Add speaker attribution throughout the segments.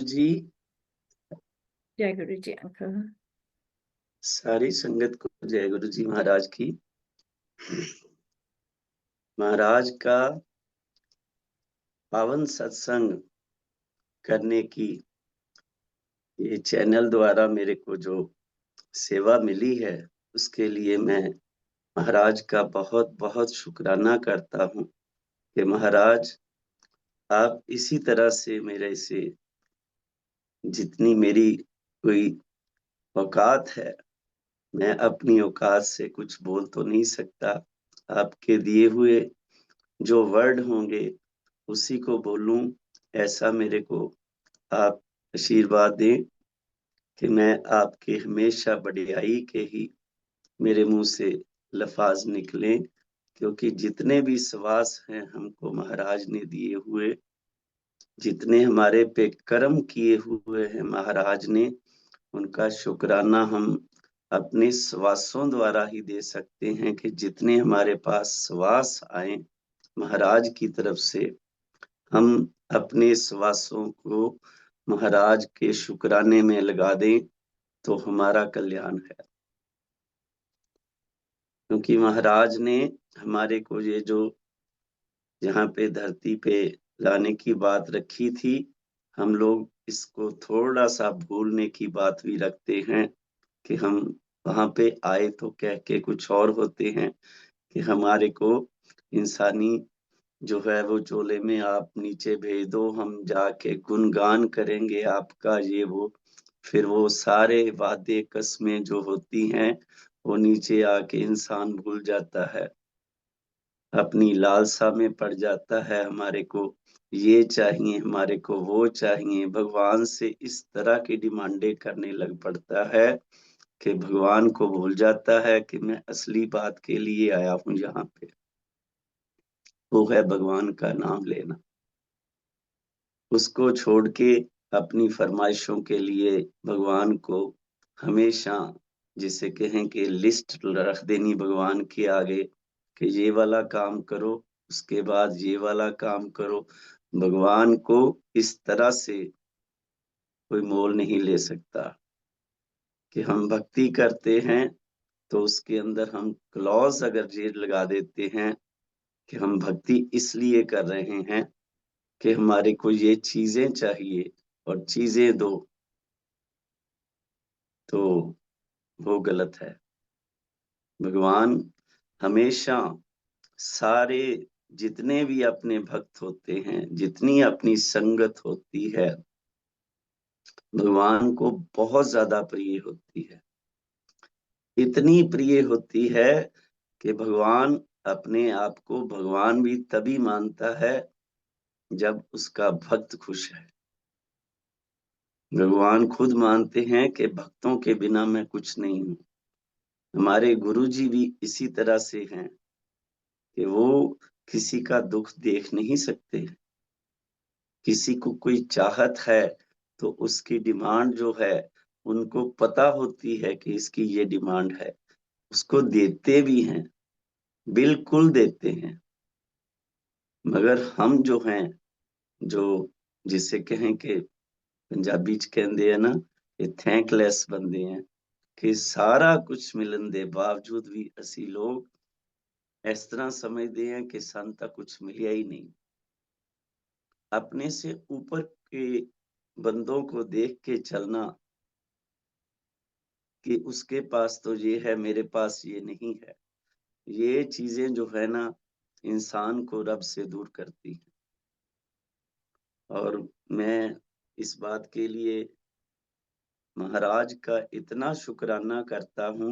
Speaker 1: जी।
Speaker 2: जय गुरु जी अंकल।
Speaker 1: सारी संगत को जय गुरु जी महाराज की। महाराज का पावन सत्संग करने की ये चैनल द्वारा मेरे को जो सेवा मिली है, उसके लिए मैं महाराज का बहुत बहुत शुक्राना करता हूँ कि महाराज आप इसी तरह से मेरे से जितनी मेरी कोई औकात है, मैं अपनी औकात से कुछ बोल तो नहीं सकता। आपके दिए हुए जो वर्ड होंगे उसी को बोलूं, ऐसा मेरे को आप आशीर्वाद दें कि मैं आपके हमेशा बढ़ियाई के ही मेरे मुंह से लफाज निकलें, क्योंकि जितने भी सवास हैं हमको महाराज ने दिए हुए, जितने हमारे पे कर्म किए हुए हैं महाराज ने, उनका शुक्राना हम अपने श्वासों द्वारा ही दे सकते हैं कि जितने हमारे पास श्वास आए महाराज की तरफ से, हम अपने श्वासों को महाराज के शुक्राने में लगा दें तो हमारा कल्याण है। क्योंकि महाराज ने हमारे को ये जो यहाँ पे धरती पे लाने की बात रखी थी, हम लोग इसको थोड़ा सा भूलने की बात भी रखते हैं कि हम वहां पे आए तो कह के कुछ और होते हैं कि हमारे को इंसानी जो है वो चोले में आप नीचे भेज दो, हम जाके गुणगान करेंगे आपका, ये वो। फिर वो सारे वादे कस्में जो होती हैं वो नीचे आके इंसान भूल जाता है, अपनी लालसा में पड़ जाता है। हमारे को ये चाहिए, हमारे को वो चाहिए, भगवान से इस तरह की डिमांडें करने लग पड़ता है कि भगवान को भूल जाता है कि मैं असली बात के लिए आया हूँ यहाँ पे, वो है भगवान का नाम लेना। उसको छोड़ के अपनी फरमाइशों के लिए भगवान को हमेशा, जिसे कहें कि लिस्ट रख देनी भगवान के आगे कि ये वाला काम करो, उसके बाद ये वाला काम करो। भगवान को इस तरह से कोई मोल नहीं ले सकता कि हम भक्ति करते हैं तो उसके अंदर हम क्लॉज अगर ये लगा देते हैं कि हम भक्ति इसलिए कर रहे हैं कि हमारे को ये चीजें चाहिए और चीजें दो, तो वो गलत है। भगवान हमेशा सारे जितने भी अपने भक्त होते हैं, जितनी अपनी संगत होती है, भगवान को बहुत ज्यादा प्रिय होती है। इतनी प्रिय होती है कि भगवान अपने आप को भगवान भी तभी मानता है जब उसका भक्त खुश है। भगवान खुद मानते हैं कि भक्तों के बिना मैं कुछ नहीं हूँ। हमारे गुरुजी भी इसी तरह से हैं कि वो किसी का दुख देख नहीं सकते। किसी को कोई चाहत है तो उसकी डिमांड जो है उनको पता होती है कि इसकी ये डिमांड है, उसको देते भी हैं, बिल्कुल देते हैं। मगर हम जो हैं, जो जिसे कहें कि पंजाबी च कहते हैं ना, ये थैंकलेस बंदे हैं कि सारा कुछ मिलन दे बावजूद भी असी लोग इस तरह समझते हैं कि सन तक कुछ मिलिया ही नहीं। अपने से ऊपर के बंदों को देख के चलना कि उसके पास तो ये है, मेरे पास ये नहीं है, ये चीजें जो है ना इंसान को रब से दूर करती हैं। और मैं इस बात के लिए महाराज का इतना शुक्राना करता हूँ।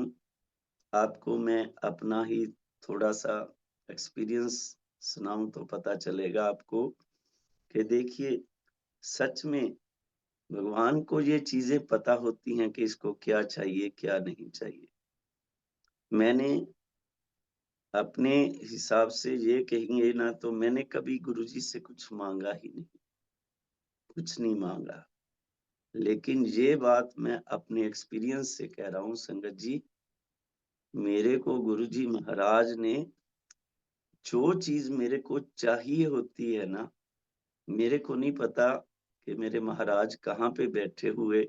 Speaker 1: आपको मैं अपना ही थोड़ा सा एक्सपीरियंस सुनाऊं तो पता चलेगा आपको कि देखिए, सच में भगवान को ये चीजें पता होती हैं कि इसको क्या चाहिए क्या नहीं चाहिए। मैंने अपने हिसाब से ये कहेंगे ना तो मैंने कभी गुरुजी से कुछ मांगा ही नहीं, कुछ नहीं मांगा। लेकिन ये बात मैं अपने एक्सपीरियंस से कह रहा हूँ संगत जी, मेरे को गुरुजी महाराज ने जो चीज मेरे को चाहिए होती है ना, मेरे को नहीं पता कि मेरे महाराज कहाँ पे बैठे हुए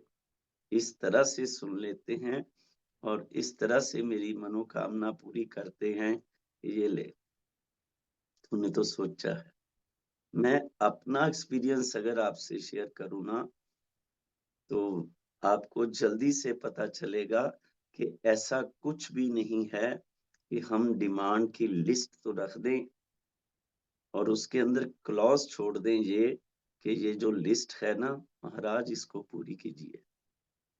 Speaker 1: इस तरह से सुन लेते हैं और इस तरह से मेरी मनोकामना पूरी करते हैं। ये ले, तूने तो सोचा है। मैं अपना एक्सपीरियंस अगर आपसे शेयर करूँ ना, तो आपको जल्दी से पता चलेगा कि ऐसा कुछ भी नहीं है कि हम डिमांड की लिस्ट तो रख दें और उसके अंदर क्लॉज छोड़ दें ये कि ये जो लिस्ट है ना महाराज इसको पूरी कीजिए।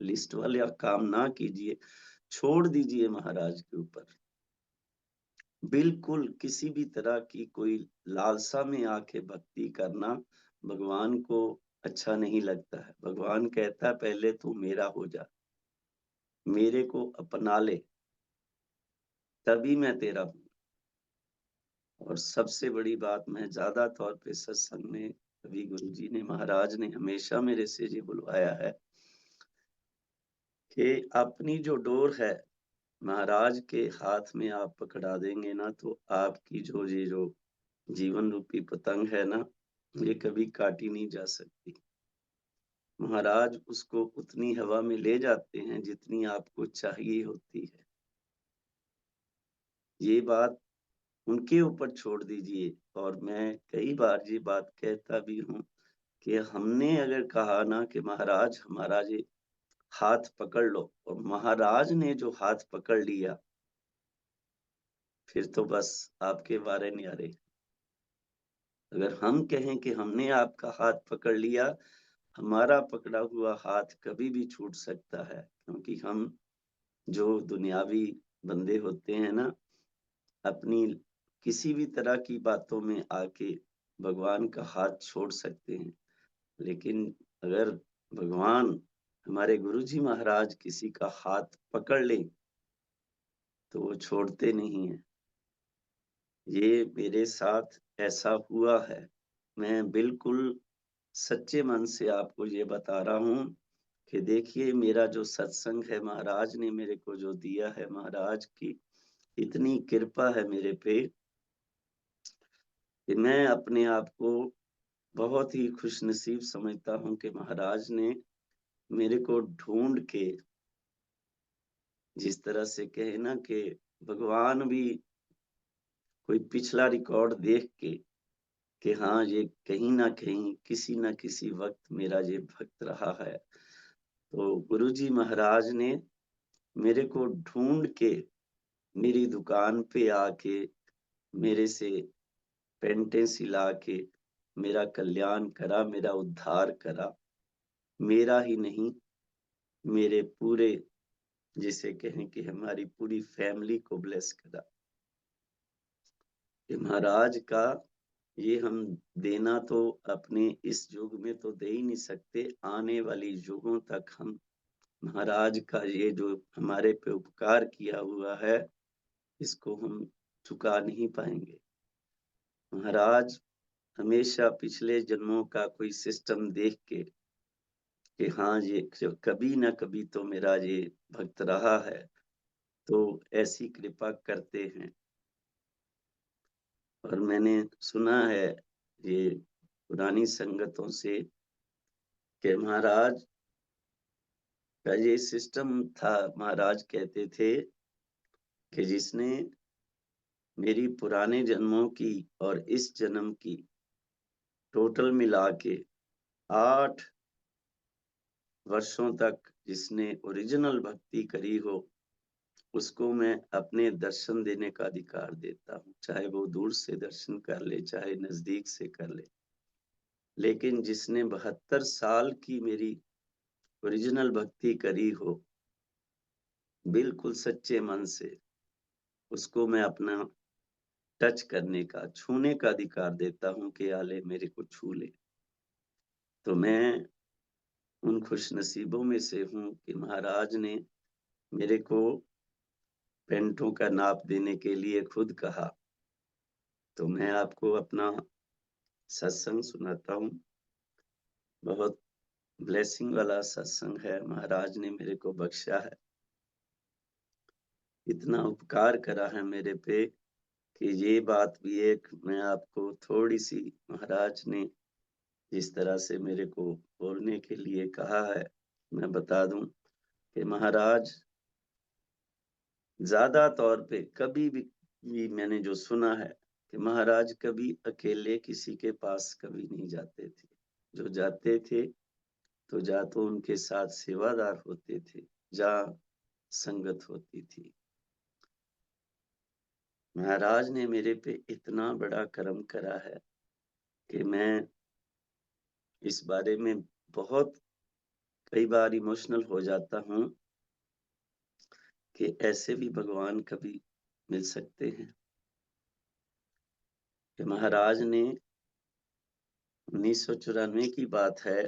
Speaker 1: लिस्ट वाले आप काम ना कीजिए, छोड़ दीजिए महाराज के ऊपर। बिल्कुल किसी भी तरह की कोई लालसा में आके भक्ति करना भगवान को अच्छा नहीं लगता है। भगवान कहता है पहले तू मेरा हो जा, मेरे को अपना ले, तभी मैं तेरा हूँ। और सबसे बड़ी बात, मैं ज्यादा तौर पे सत्संग में कभी गुरु जी ने महाराज ने हमेशा मेरे से ये बुलवाया है कि अपनी जो डोर है महाराज के हाथ में आप पकड़ा देंगे ना, तो आपकी ये जो जीवन रूपी पतंग है ना, ये कभी काटी नहीं जा सकती। महाराज उसको उतनी हवा में ले जाते हैं जितनी आपको चाहिए होती है। ये बात उनके ऊपर छोड़ दीजिए। और मैं कई बार ये बात कहता भी हूँ कि हमने अगर कहा ना कि महाराज हमारा ये हाथ पकड़ लो, और महाराज ने जो हाथ पकड़ लिया, फिर तो बस आपके वारे न्यारे। अगर हम कहें कि हमने आपका हाथ पकड़ लिया, हमारा पकड़ा हुआ हाथ कभी भी छूट सकता है, क्योंकि हम जो दुनियावी बंदे होते हैं ना, अपनी किसी भी तरह की बातों में आके भगवान का हाथ छोड़ सकते हैं। लेकिन अगर भगवान हमारे गुरुजी महाराज किसी का हाथ पकड़ लें तो वो छोड़ते नहीं हैं। ये मेरे साथ ऐसा हुआ है। मैं बिल्कुल सच्चे मन से आपको ये बता रहा हूँ कि देखिए मेरा जो सत्संग है, महाराज ने मेरे को जो दिया है, महाराज की इतनी कृपा है मेरे पे कि मैं अपने आप को बहुत ही खुशनसीब समझता हूँ कि महाराज ने मेरे को ढूंढ के, जिस तरह से कहे ना कि भगवान भी कोई पिछला रिकॉर्ड देख के कि हाँ ये कहीं ना कहीं किसी ना किसी वक्त मेरा ये भक्त रहा है, तो गुरुजी महाराज ने मेरे को ढूंढ के मेरी दुकान पे आके मेरे से पेंटें सिला के मेरा कल्याण करा, मेरा उद्धार करा। मेरा ही नहीं, मेरे पूरे, जिसे कहें कि हमारी पूरी फैमिली को ब्लेस करा। कि महाराज का ये हम देना तो अपने इस युग में तो दे ही नहीं सकते, आने वाली युगों तक हम महाराज का ये जो हमारे पे उपकार किया हुआ है, इसको हम चुका नहीं पाएंगे। महाराज हमेशा पिछले जन्मों का कोई सिस्टम देख के कि हाँ ये कभी ना कभी तो मेरा ये भक्त रहा है, तो ऐसी कृपा करते हैं। और मैंने सुना है ये पुरानी संगतों से कि महाराज का ये सिस्टम था। महाराज कहते थे कि जिसने मेरी पुराने जन्मों की और इस जन्म की टोटल मिला के 8 वर्षों तक जिसने ओरिजिनल भक्ति करी हो, उसको मैं अपने दर्शन देने का अधिकार देता हूँ, चाहे वो दूर से दर्शन कर ले चाहे नजदीक से कर ले। लेकिन जिसने 72 साल की मेरी ओरिजिनल भक्ति करी हो बिल्कुल सच्चे मन से, उसको मैं अपना टच करने का, छूने का अधिकार देता हूँ कि आले मेरे को छू ले। तो मैं उन खुशनसीबों में से हूँ कि महाराज ने मेरे को पेंटों का नाप देने के लिए खुद कहा। तो मैं आपको अपना सत्संग सुनाता हूँ। बहुत ब्लेसिंग वाला सत्संग है, महाराज ने मेरे को बख्शा है, इतना उपकार करा है मेरे पे कि ये बात भी एक मैं आपको थोड़ी सी, महाराज ने जिस तरह से मेरे को बोलने के लिए कहा है, मैं बता दूं कि महाराज ज्यादा तौर पे कभी भी मैंने जो सुना है कि महाराज कभी अकेले किसी के पास कभी नहीं जाते थे। जो जाते थे तो जा तो उनके साथ सेवादार होते थे, जा संगत होती थी। महाराज ने मेरे पे इतना बड़ा कर्म करा है कि मैं इस बारे में बहुत कई बार इमोशनल हो जाता हूँ कि ऐसे भी भगवान कभी मिल सकते हैं। कि महाराज ने 1994 की बात है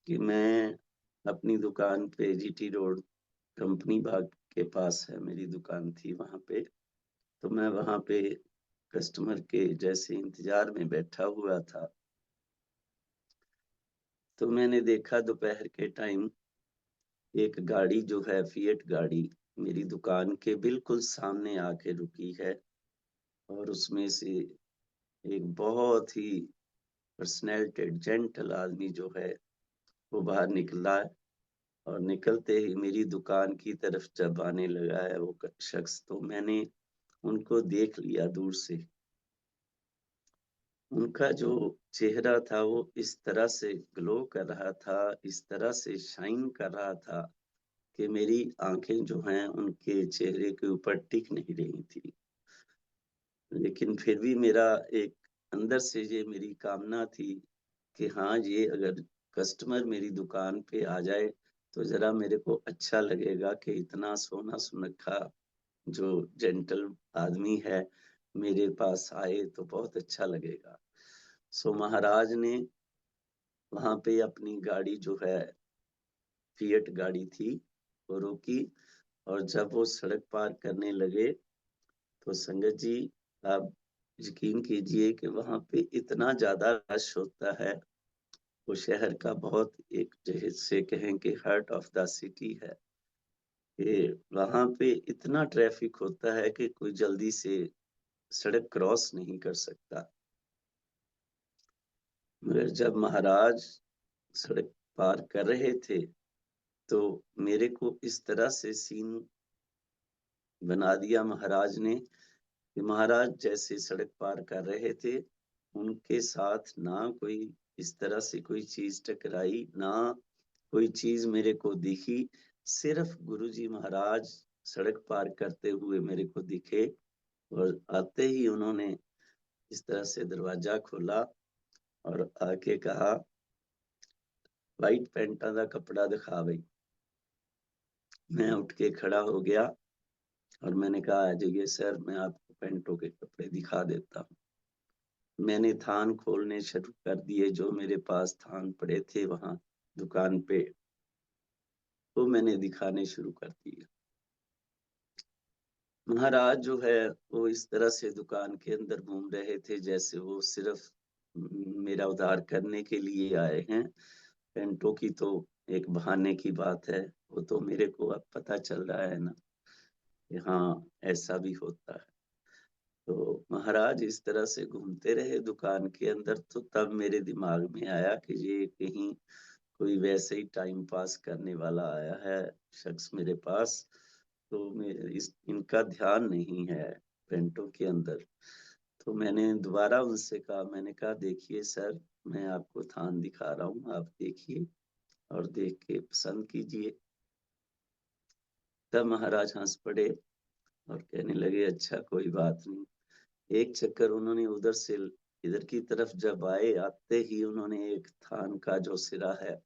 Speaker 1: कि मैं अपनी दुकान पे जीटी रोड कंपनी बाग के पास है, मेरी दुकान थी वहां पे। तो मैं वहां पे कस्टमर के जैसे इंतजार में बैठा हुआ था, तो मैंने देखा दोपहर के टाइम एक गाड़ी जो है फिएट गाड़ी मेरी दुकान के बिल्कुल सामने आके रुकी है। और उसमें से एक बहुत ही पर्सनैलिटेड जेंटल आदमी जो है वो बाहर निकला है। और निकलते ही मेरी दुकान की तरफ जब आने लगा है वो शख्स, तो मैंने उनको देख लिया दूर से। उनका जो चेहरा था वो इस तरह से ग्लो कर रहा था, इस तरह से शाइन कर रहा था कि मेरी आंखें जो हैं उनके चेहरे के ऊपर टिक नहीं रही थी। लेकिन फिर भी मेरा एक अंदर से ये मेरी कामना थी कि हाँ, ये अगर कस्टमर मेरी दुकान पे आ जाए तो जरा मेरे को अच्छा लगेगा कि इतना सोना सुनखा जो जेंटल आदमी है मेरे पास आए तो बहुत अच्छा लगेगा। सो महाराज ने वहां पे अपनी गाड़ी जो है फिएट गाड़ी थी वो रोकी। और जब वो सड़क पार करने लगे तो संगत जी, आप यकीन कीजिए कि वहां पे इतना ज्यादा रश होता है। वो शहर का बहुत एक जैसे कहें कि हार्ट ऑफ द सिटी है कि वहां पे इतना ट्रैफिक होता है कि कोई जल्दी से सड़क क्रॉस नहीं कर सकता। मगर जब महाराज सड़क पार कर रहे थे तो मेरे को इस तरह से सीन बना दिया महाराज ने कि महाराज जैसे सड़क पार कर रहे थे उनके साथ ना कोई इस तरह से कोई चीज टकराई, ना कोई चीज मेरे को दिखी। सिर्फ गुरुजी महाराज सड़क पार करते हुए मेरे को दिखे। और आते ही उन्होंने इस तरह से दरवाजा खोला और आके कहा, वाइट पैंटा का कपड़ा दिखा भाई। मैं उठ के खड़ा हो गया और मैंने कहा, आ जाइए सर, मैं आपको पैंटों के कपड़े दिखा देता हूँ। मैंने थान खोलने शुरू कर दिए, जो मेरे पास थान पड़े थे वहां दुकान पे, वो मैंने दिखाने शुरू कर दिए। महाराज जो है वो इस तरह से दुकान के अंदर घूम रहे थे जैसे वो सिर्फ मेरा उद्धार करने के लिए आए हैं। पेंटो की तो एक बहाने की बात है, वो तो मेरे को अब पता चल रहा है ना कि हाँ, ऐसा भी होता है। तो महाराज इस तरह से घूमते रहे दुकान के अंदर, तो तब मेरे दिमाग में आया कि ये कहीं कोई वैसे ही टाइम पास करने वाला आया है शख्स मेरे पास। तो इनका ध्यान नहीं है पेंटों के अंदर। तो मैंने दोबारा उनसे कहा, मैंने कहा देखिए सर, मैं आपको थान दिखा रहा हूँ, आप देखिए और देख के पसंद कीजिए। तब महाराज हंस पड़े और कहने लगे, अच्छा कोई बात नहीं। एक चक्कर उन्होंने उधर से इधर की तरफ जब आए, आते ही उन्होंने एक थान का जो सिरा है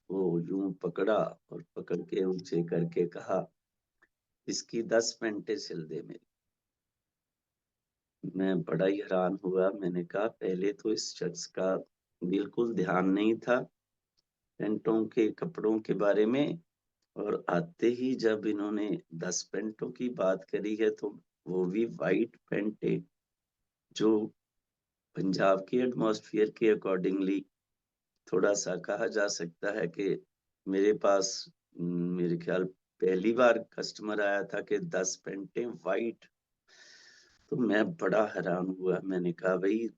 Speaker 1: वो यूं पकड़ा और पकड़ के ऊंचे करके कहा, इसकी 10 पेंटे सिल दे मेरी। मैं बड़ा ही हैरान हुआ। मैंने कहा, पहले तो इस शख्स का बिल्कुल ध्यान नहीं था पेंटों के कपड़ों के बारे में, और आते ही जब इन्होंने 10 पेंटों की बात करी है तो वो भी वाइट पेंटे, जो पंजाब के एटमॉस्फेयर के अकॉर्डिंगली थोड़ा सा कहा जा सकता है कि मेरे पास मेरे ख्याल पहली बार कस्टमर आया था कि 10 पेंटे वाइट। तो मैं बड़ा हैरान हुआ। मैंने कहा, भाई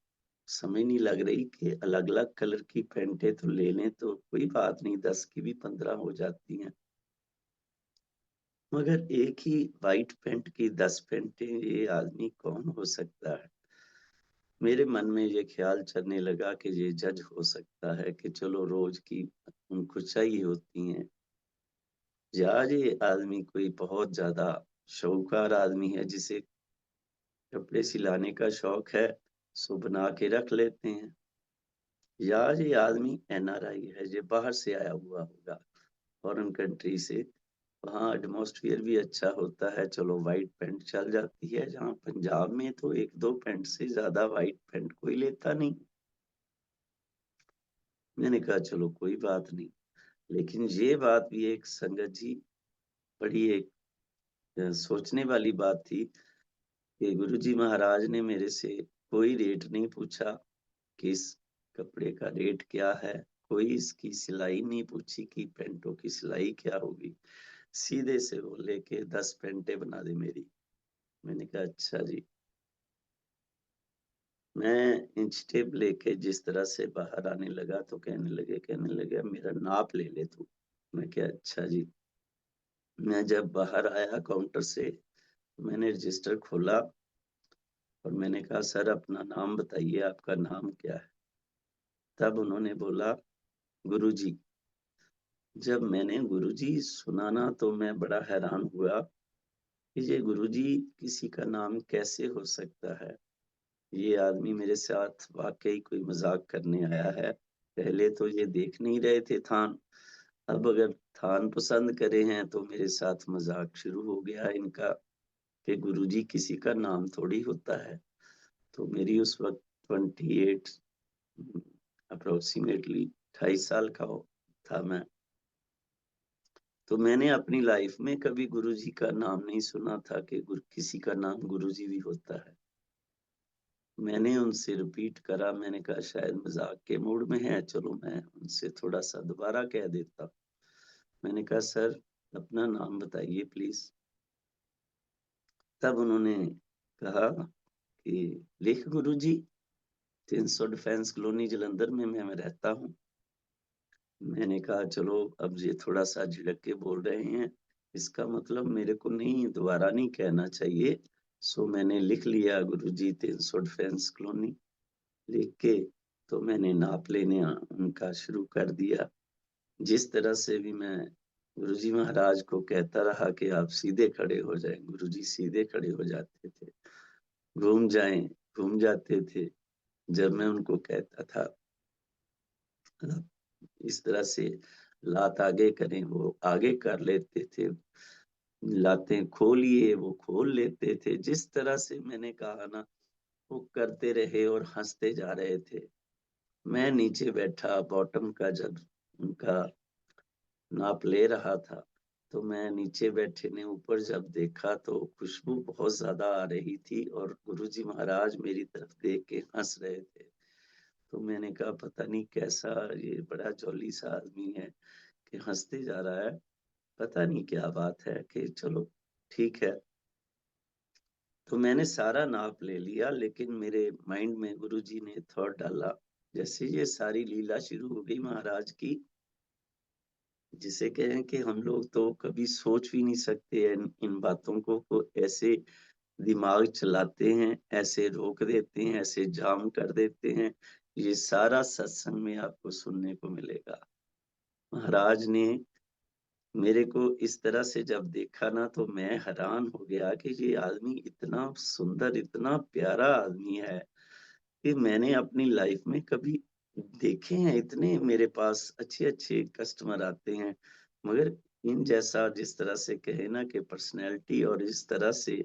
Speaker 1: समझ नहीं लग रही कि अलग-अलग कलर की पैंटें तो ले लें तो कोई बात नहीं, 10 की भी 15 हो जाती हैं। मगर एक ही व्हाइट पैंट की 10 पैंटें, ये आदमी कौन हो सकता है? मेरे मन में ये ख़्याल चलने लगा कि ये जज हो सकता है कि चलो रोज़ की उनको चाहिए होती हैं, या ये आदमी कोई बहुत ज़्यादा शाहूकार आदमी है जिसे कपड़े सिलाने का शौक है, सो बना के रख लेते हैं। या ये आदमी एनआरआई है, ये बाहर से आया हुआ होगा, फॉरेन कंट्री से। वहाँ एटमॉस्फेयर भी अच्छा होता है, चलो व्हाइट पैंट चल जाती है, जहाँ पंजाब में तो 1-2 पैंट से ज़्यादा व्हाइट पैंट कोई लेता नहीं। मैंने कहा चलो कोई बात नहीं, लेकिन ये बात भी एक संगत जी बड़ी एक सोचने वाली बात थी कि गुरुजी महाराज ने मेरे से कोई रेट नहीं पूछा कि इस कपड़े का रेट क्या है, कोई इसकी सिलाई नहीं पूछी कि पैंटों की सिलाई क्या होगी। सीधे से बोले कि 10 पैंटें बना दे मेरी। मैंने कहा अच्छा जी। मैं इंच टेप लेके जिस तरह से बाहर आने लगा तो कहने लगे मेरा नाप ले ले तू। मैं क्या अच्छा जी। मैं जब बाहर आया काउंटर से, मैंने रजिस्टर खोला और मैंने कहा सर अपना नाम बताइए, आपका नाम क्या है? तब उन्होंने बोला गुरुजी। जब मैंने गुरुजी सुना ना तो मैं बड़ा हैरान हुआ कि ये गुरुजी किसी का नाम कैसे हो सकता है? ये आदमी मेरे साथ वाक़ई कोई मज़ाक करने आया है। पहले तो ये देख नहीं रहे थे थान, अब अगर थान पसंद करे हैं तो मेरे साथ मज़ाक शुरू हो गया इनका कि गुरुजी किसी का नाम थोड़ी होता है। तो मेरी उस वक़्त 28 अप्रॉक्सिमेटली 28 साल का हो था मैं। तो मैंने अपनी लाइफ़ में कभी गुरुजी का नाम नहीं सुना था कि गुर किसी का नाम गुरुजी भी होता है। मैंने उनसे रिपीट करा, मैंने कहा शायद मज़ाक के मूड में हैं, चलो मैं उनसे थोड़ा-सा दोबारा कह देता हूँ। मैंने कहा सर अपना नाम बताइए प्लीज़। तब उन्होंने कहा कि लिख गुरुजी, 300 डिफेंस कॉलोनी जालंधर में मैं रहता हूँ। मैंने कहा चलो अब ये थोड़ा-सा झिड़क के बोल रहे हैं, इसका मतलब मेरे को नहीं दोबारा नहीं कहना चाहिए। सो मैंने लिख लिया गुरुजी 300 डिफेंस कॉलोनी। लिख के तो मैंने नाप लेने उनका शुरू कर दिया। जिस तरह से भी मैं गुरुजी महाराज को कहता रहा कि आप सीधे खड़े हो जाएँ, गुरुजी सीधे खड़े हो जाते थे। घूम जाएँ, घूम जाते थे। जब मैं उनको कहता था आप इस तरह से लात आगे करें, वो आगे कर लेते थे। लातें खोलिए, वो खोल लेते थे। जिस तरह से मैंने कहा ना, वो करते रहे और हँसते जा रहे थे। मैं नीचे बैठा बॉटम का जब उनका नाप ले रहा था, तो मैं नीचे बैठे ने ऊपर जब देखा तो खुशबू बहुत ज़्यादा आ रही थी और गुरुजी महाराज मेरी तरफ देख के हँस रहे थे। तो मैंने कहा पता नहीं कैसा ये बड़ा जॉली सा आदमी है कि हँसते जा रहा है। पता नहीं क्या बात है कि चलो ठीक है। तो मैंने सारा नाप ले लिया लेकिन मेरे माइंड में गुरुजी ने थॉट डाला, जैसे ये सारी लीला शुरू हो गई महाराज की, जिसे कहें कि हम लोग तो कभी सोच भी नहीं सकते इन बातों को ऐसे दिमाग चलाते हैं, ऐसे रोक देते हैं, ऐसे जाम कर देते हैं। ये सारा सत्संग में आपको सुनने को मिलेगा। महाराज ने मेरे को इस तरह से जब देखा ना तो मैं हैरान हो गया कि ये आदमी इतना सुंदर, इतना प्यारा आदमी है कि मैंने अपनी लाइफ में कभी देखे हैं। इतने मेरे पास अच्छे-अच्छे कस्टमर आते हैं, मगर इन जैसा जिस तरह से कहे ना कि पर्सनैलिटी और इस तरह से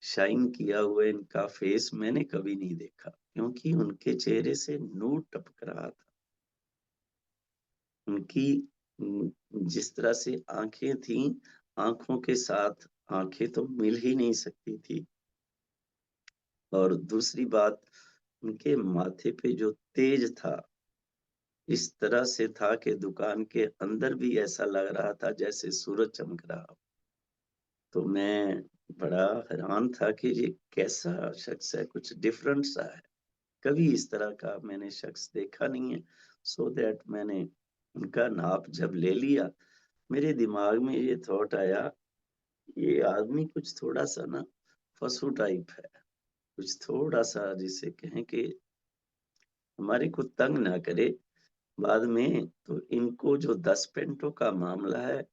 Speaker 1: शाइन किया हुआ इनका फेस मैंने कभी नहीं देखा, क्योंकि उनके चेहरे से नूर टपक रहा था। उनकी जिस तरह से आँखें थीं, आँखों के साथ आँखें तो मिल ही नहीं सकती थी। और दूसरी बात, उनके माथे पे जो तेज था, इस तरह से था कि दुकान के अंदर भी ऐसा लग रहा था जैसे सूरज चमक रहा हो। तो मैं बड़ा हैरान था कि ये कैसा शख्स है, कुछ डिफरेंट सा है। कभी इस तरह का मैंने शख्स देखा नहीं है। सो दैट मैंने उनका नाप जब ले लिया, मेरे दिमाग में ये थॉट आया, ये आदमी कुछ थोड़ा-सा ना फसू टाइप है, कुछ थोड़ा-सा जिसे कहें कि हमारे को तंग ना करे बाद में। तो इनको जो 10 पेंटों का मामला है,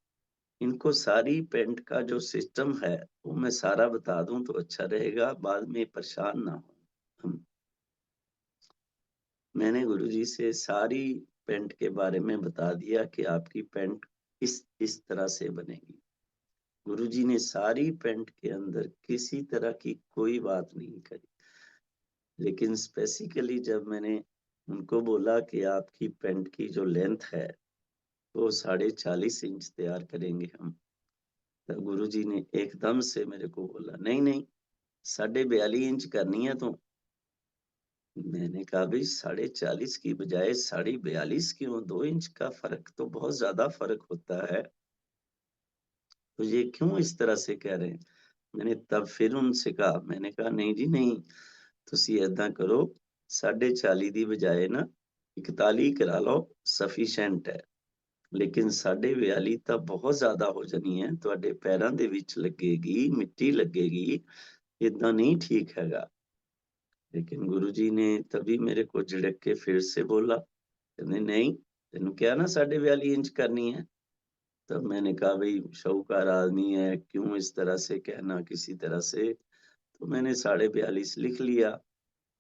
Speaker 1: इनको सारी पेंट का जो सिस्टम है, वो मैं सारा बता दूँ तो अच्छा रहेगा, बाद में परेशान ना हो हम। मैंने गुरुजी से सारी पेंट के बारे में बता दिया कि आपकी पेंट इस तरह से बनेगी। गुरुजी ने सारी पेंट के अंदर किसी तरह की कोई बात नहीं करी। लेकिन स्पेसिफिकली जब मैंने उनको बोला कि आपकी पेंट की जो लेंथ है, वो 40.5 इंच तैयार करेंगे हम। तब गुरुजी ने एकदम से मेरे को बोला, नहीं-नहीं, 42.5 इंच करनी है तो। मैंने कहा भई 40.5 की बजाय 42.5 क्यों? 2 इंच का फ़र्क तो बहुत ज़्यादा फ़र्क होता है। तो ये क्यों इस तरह से कह रहे हैं? मैंने तब फिर उनसे कहा, मैंने कहा नहीं जी नहीं, ਤੁਸੀਂ ਏਦਾਂ ਕਰੋ 40.5 ਦੀ ਬਜਾਏ ਨਾ 41 ਕਰਾ ਲਓ ਸਫੀਸ਼ੀਐਂਟ ਹੈ। ਲੇਕਿਨ 42.5 ਤਾਂ ਬਹੁਤ ਜ਼ਿਆਦਾ ਹੋ ਜਾਣੀ ਹੈ, ਤੁਹਾਡੇ ਪੈਰਾਂ ਦੇ ਵਿੱਚ ਲੱਗੇਗੀ, ਮਿੱਟੀ ਲੱਗੇਗੀ, ਏਦਾਂ नहीं ठीक हैगा। लेकिन गुरुजी ने तभी मेरे को झिड़क के फिर से बोला, कहते नहीं, तेनू क्या ना 42.5 इंच करनी है। तब मैंने कहा भई शाहूकार आदमी है, क्यों इस तरह से कहना किसी तरह से? तो मैंने 42.5 लिख लिया।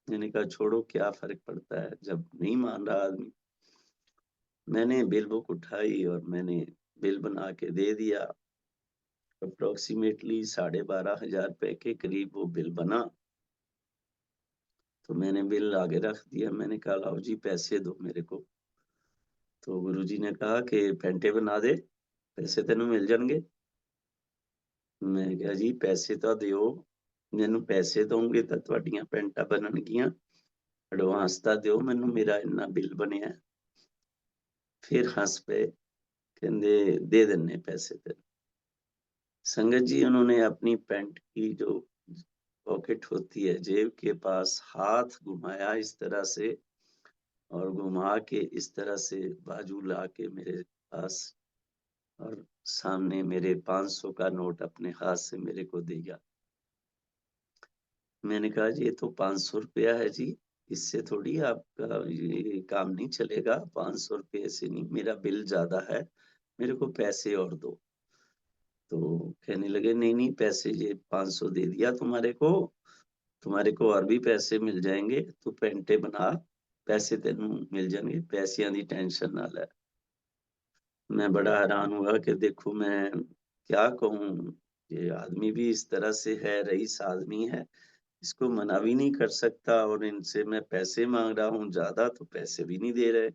Speaker 1: मैंने कहा छोड़ो क्या फ़र्क पड़ता है, जब नहीं मान रहा आदमी। मैंने बिल बुक उठाई और मैंने बिल बना के दे दिया। अप्रॉक्सिमेटली 12,500 के करीब वो बिल बना। तो मैंने बिल आगे रख दिया, मैंने कहा लाओ जी पैसे दो मेरे को। तो गुरुजी ने कहा कि पेंटे बना दे, पैसे तेनू मिल जाणगे। मैं कहा जी पैसे तो दिओ, मैनू पैसे दोगे तो तुहाडीਆਂ ਪੈਂਟਾਂ बननगीਆਂ, एडवांस ਤਾਂ ਦਿਓ ਮੈਨੂੰ, ਮੇਰਾ ਇੰਨਾ बिल ਬਣਿਆ। फिर हँस पे, कहंदे दे दिन्ने पैसे तेनू। संगत जी उन्होंने अपनी पैंट की जो पॉकेट होती है, जेब के पास हाथ घुमाया इस तरह से और घुमा के इस तरह से बाजू ला के मेरे पास और सामने मेरे 500 का नोट अपने हाथ से मेरे को दिया। मैंने कहा जी ये तो 500 रुपया है जी, इससे थोड़ी आपका ये काम नहीं चलेगा, 500 रुपये से नहीं, मेरा बिल ज़्यादा है, मेरे को पैसे और दो। तो कहने लगे नहीं-नहीं पैसे ये 500 दे दिया तुम्हारे को और भी पैसे मिल जाएँगे, तू पैंटे बना, पैसे तेनू मिल जाणगे, पैसिਆਂ ਦੀ टेंशन ना लै। मैं बड़ा हैरान हुआ कि देखो मैं क्या कहूँ, ये आदमी भी इस तरह से है, रईस आदमी है, इसको मना भी नहीं कर सकता और इनसे मैं पैसे माँग रहा हूँ ज़्यादा तो पैसे भी नहीं दे रहे।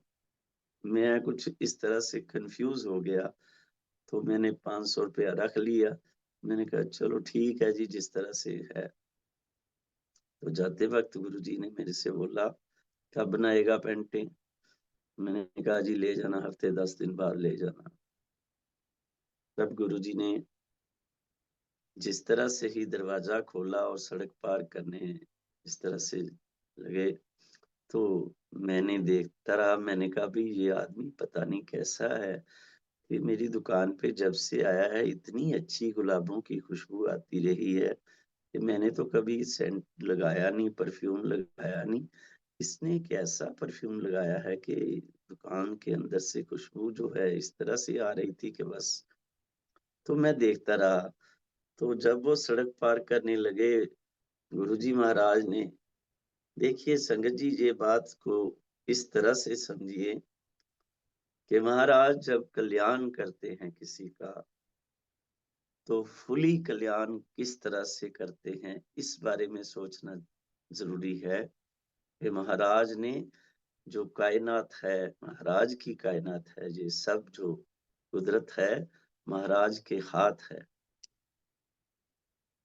Speaker 1: मैं कुछ इस तरह से कन्फ्यूज़ हो गया, तो मैंने 500 रुपया रख लिया। मैंने कहा चलो ठीक है जी, जिस तरह से है। तो जाते वक़्त गुरुजी ने मेरे से बोला, "कब बनाएगा पेंटिंग?" मैंने कहा जी ले जाना हफ़्ते 10 दिन बाद ले जाना। तब गुरुजी ने जिस तरह से ही दरवाज़ा खोला और सड़क पार करने इस तरह से लगे, तो मैंने देखता रहा, मैंने कहा भई ये आदमी पता नहीं कैसा है, ये मेरी दुकान पे जब से आया है इतनी अच्छी गुलाबों की खुशबू आती रही है, कि मैंने तो कभी सेंट लगाया नहीं, परफ्यूम लगाया नहीं। इसने एक ऐसा परफ्यूम लगाया है कि दुकान के अंदर से खुशबू जो है इस तरह से आ रही थी कि बस। तो मैं देखता रहा, तो जब वो सड़क पार करने लगे, गुरुजी महाराज ने देखिए संगत जी ये बात को इस तरह से समझिए कि महाराज जब कल्याण करते हैं किसी का, तो फुली कल्याण किस तरह से करते हैं, इस बारे में सोचना ज़रूरी है कि महाराज ने जो कायनात है, महाराज की कायनात है, ये सब जो कुदरत है, महाराज के हाथ है।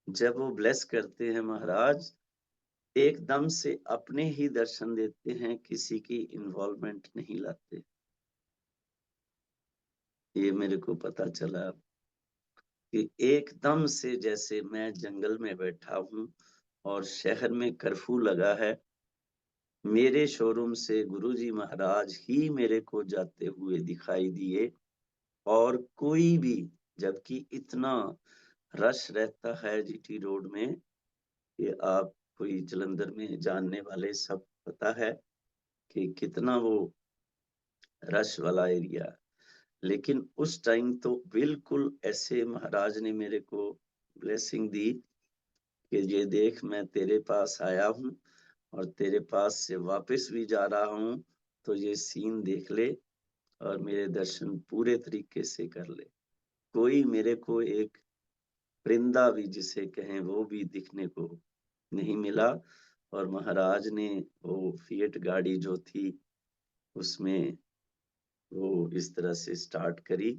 Speaker 1: जब वो ब्लेस करते हैं महाराज, एकदम से अपने ही दर्शन देते हैं, किसी की इन्वॉल्वमेंट नहीं लाते। ये मेरे को पता चला कि एकदम से जैसे मैं जंगल में बैठा हूँ और शहर में कर्फ्यू लगा है मेरे शोरूम से गुरुजी महाराज ही मेरे को जाते हुए दिखाई दिए और कोई भी, जबकि इतना रश रहता है जीटी रोड में, ये आप कोई जालंधर में जानने वाले सब पता है कि कितना वो रश वाला एरिया। लेकिन उस टाइम तो बिल्कुल ऐसे महाराज ने मेरे को ब्लेसिंग दी कि ये देख, मैं तेरे पास आया हूँ और तेरे पास से वापस भी जा रहा हूँ, तो ये सीन देख ले और मेरे दर्शन पूरे तरीके से कर ले। कोई मेरे को एक परिंदा भी जिसे कहें वो भी दिखने को नहीं मिला। और महाराज ने वो फिएट गाड़ी जो थी उसमें वो इस तरह से स्टार्ट करी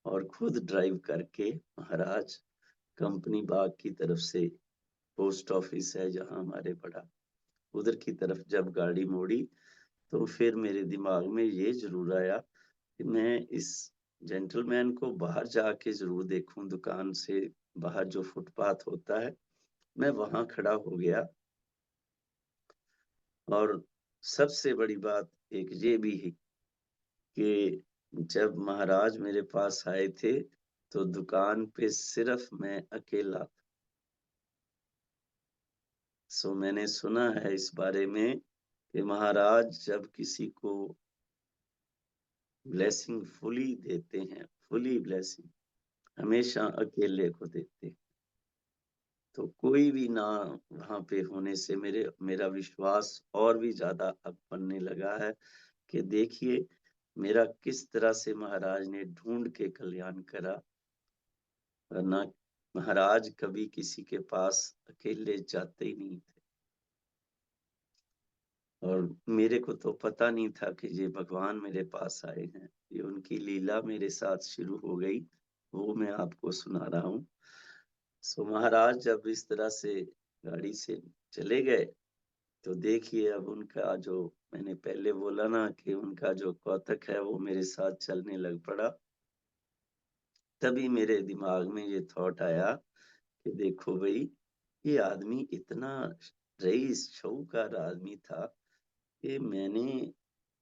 Speaker 1: और खुद ड्राइव करके महाराज कंपनी बाग की तरफ से, पोस्ट ऑफिस है जहां हमारे बड़ा, उधर की तरफ जब गाड़ी मोड़ी, तो फिर मेरे दिमाग में ये जरूर आया कि मैं इस जेंटलमैन को बाहर जाके जरूर देखूं। दुकान से बाहर जो फुटपाथ होता है, मैं वहां खड़ा हो गया। और सबसे बड़ी बात एक ये भी है कि जब महाराज मेरे पास आए थे तो दुकान पे सिर्फ मैं अकेला था। सो मैंने सुना है इस बारे में कि महाराज जब किसी को ब्लेसिंग फुली देते हैं, फुली ब्लेसिंग हमेशा अकेले को देते हैं। तो कोई भी ना वहां पे होने से मेरा विश्वास और भी ज्यादा अब बनने लगा है कि देखिए मेरा किस तरह से महाराज ने ढूंढ के कल्याण करा। वरना महाराज कभी किसी के पास अकेले जाते ही नहीं थे। और मेरे को तो पता नहीं था कि ये भगवान मेरे पास आए हैं। ये उनकी लीला मेरे साथ शुरू हो गई, वो मैं आपको सुना रहा हूँ। सो महाराज जब इस तरह से गाड़ी से चले गए, तो देखिए अब उनका जो, मैंने पहले बोला ना कि उनका जो कौतक है वो मेरे साथ चलने लग पड़ा। तभी मेरे दिमाग में ये थॉट आया कि देखो भाई, ये आदमी इतना रईस शाहूकार आदमी था कि मैंने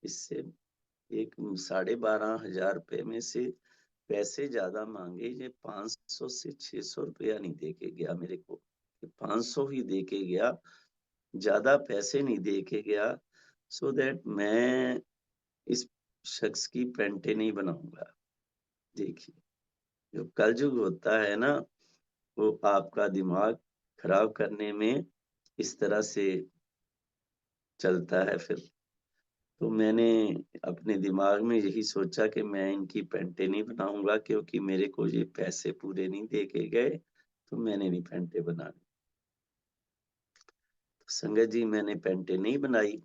Speaker 1: इससे एक 12,500 रुपए में से पैसे ज्यादा मांगे। ये 500 से 600 रुपया नहीं दे के गया मेरे को, 500 ही दे के गया, ज्यादा पैसे नहीं दे के गया। सो दैट मैं इस शख्स की पेंटे नहीं बनाऊंगा। देखिए, जो कलयुग होता है ना, वो आपका दिमाग खराब करने में इस तरह से चलता है फिर। तो मैंने अपने दिमाग में यही सोचा कि मैं इनकी पेंटे नहीं बनाऊंगा, क्योंकि मेरे को ये पैसे पूरे नहीं दे के गए, तो मैंने नहीं पेंटे बनानी। तो संगत जी, मैंने पेंटे नहीं बनाई।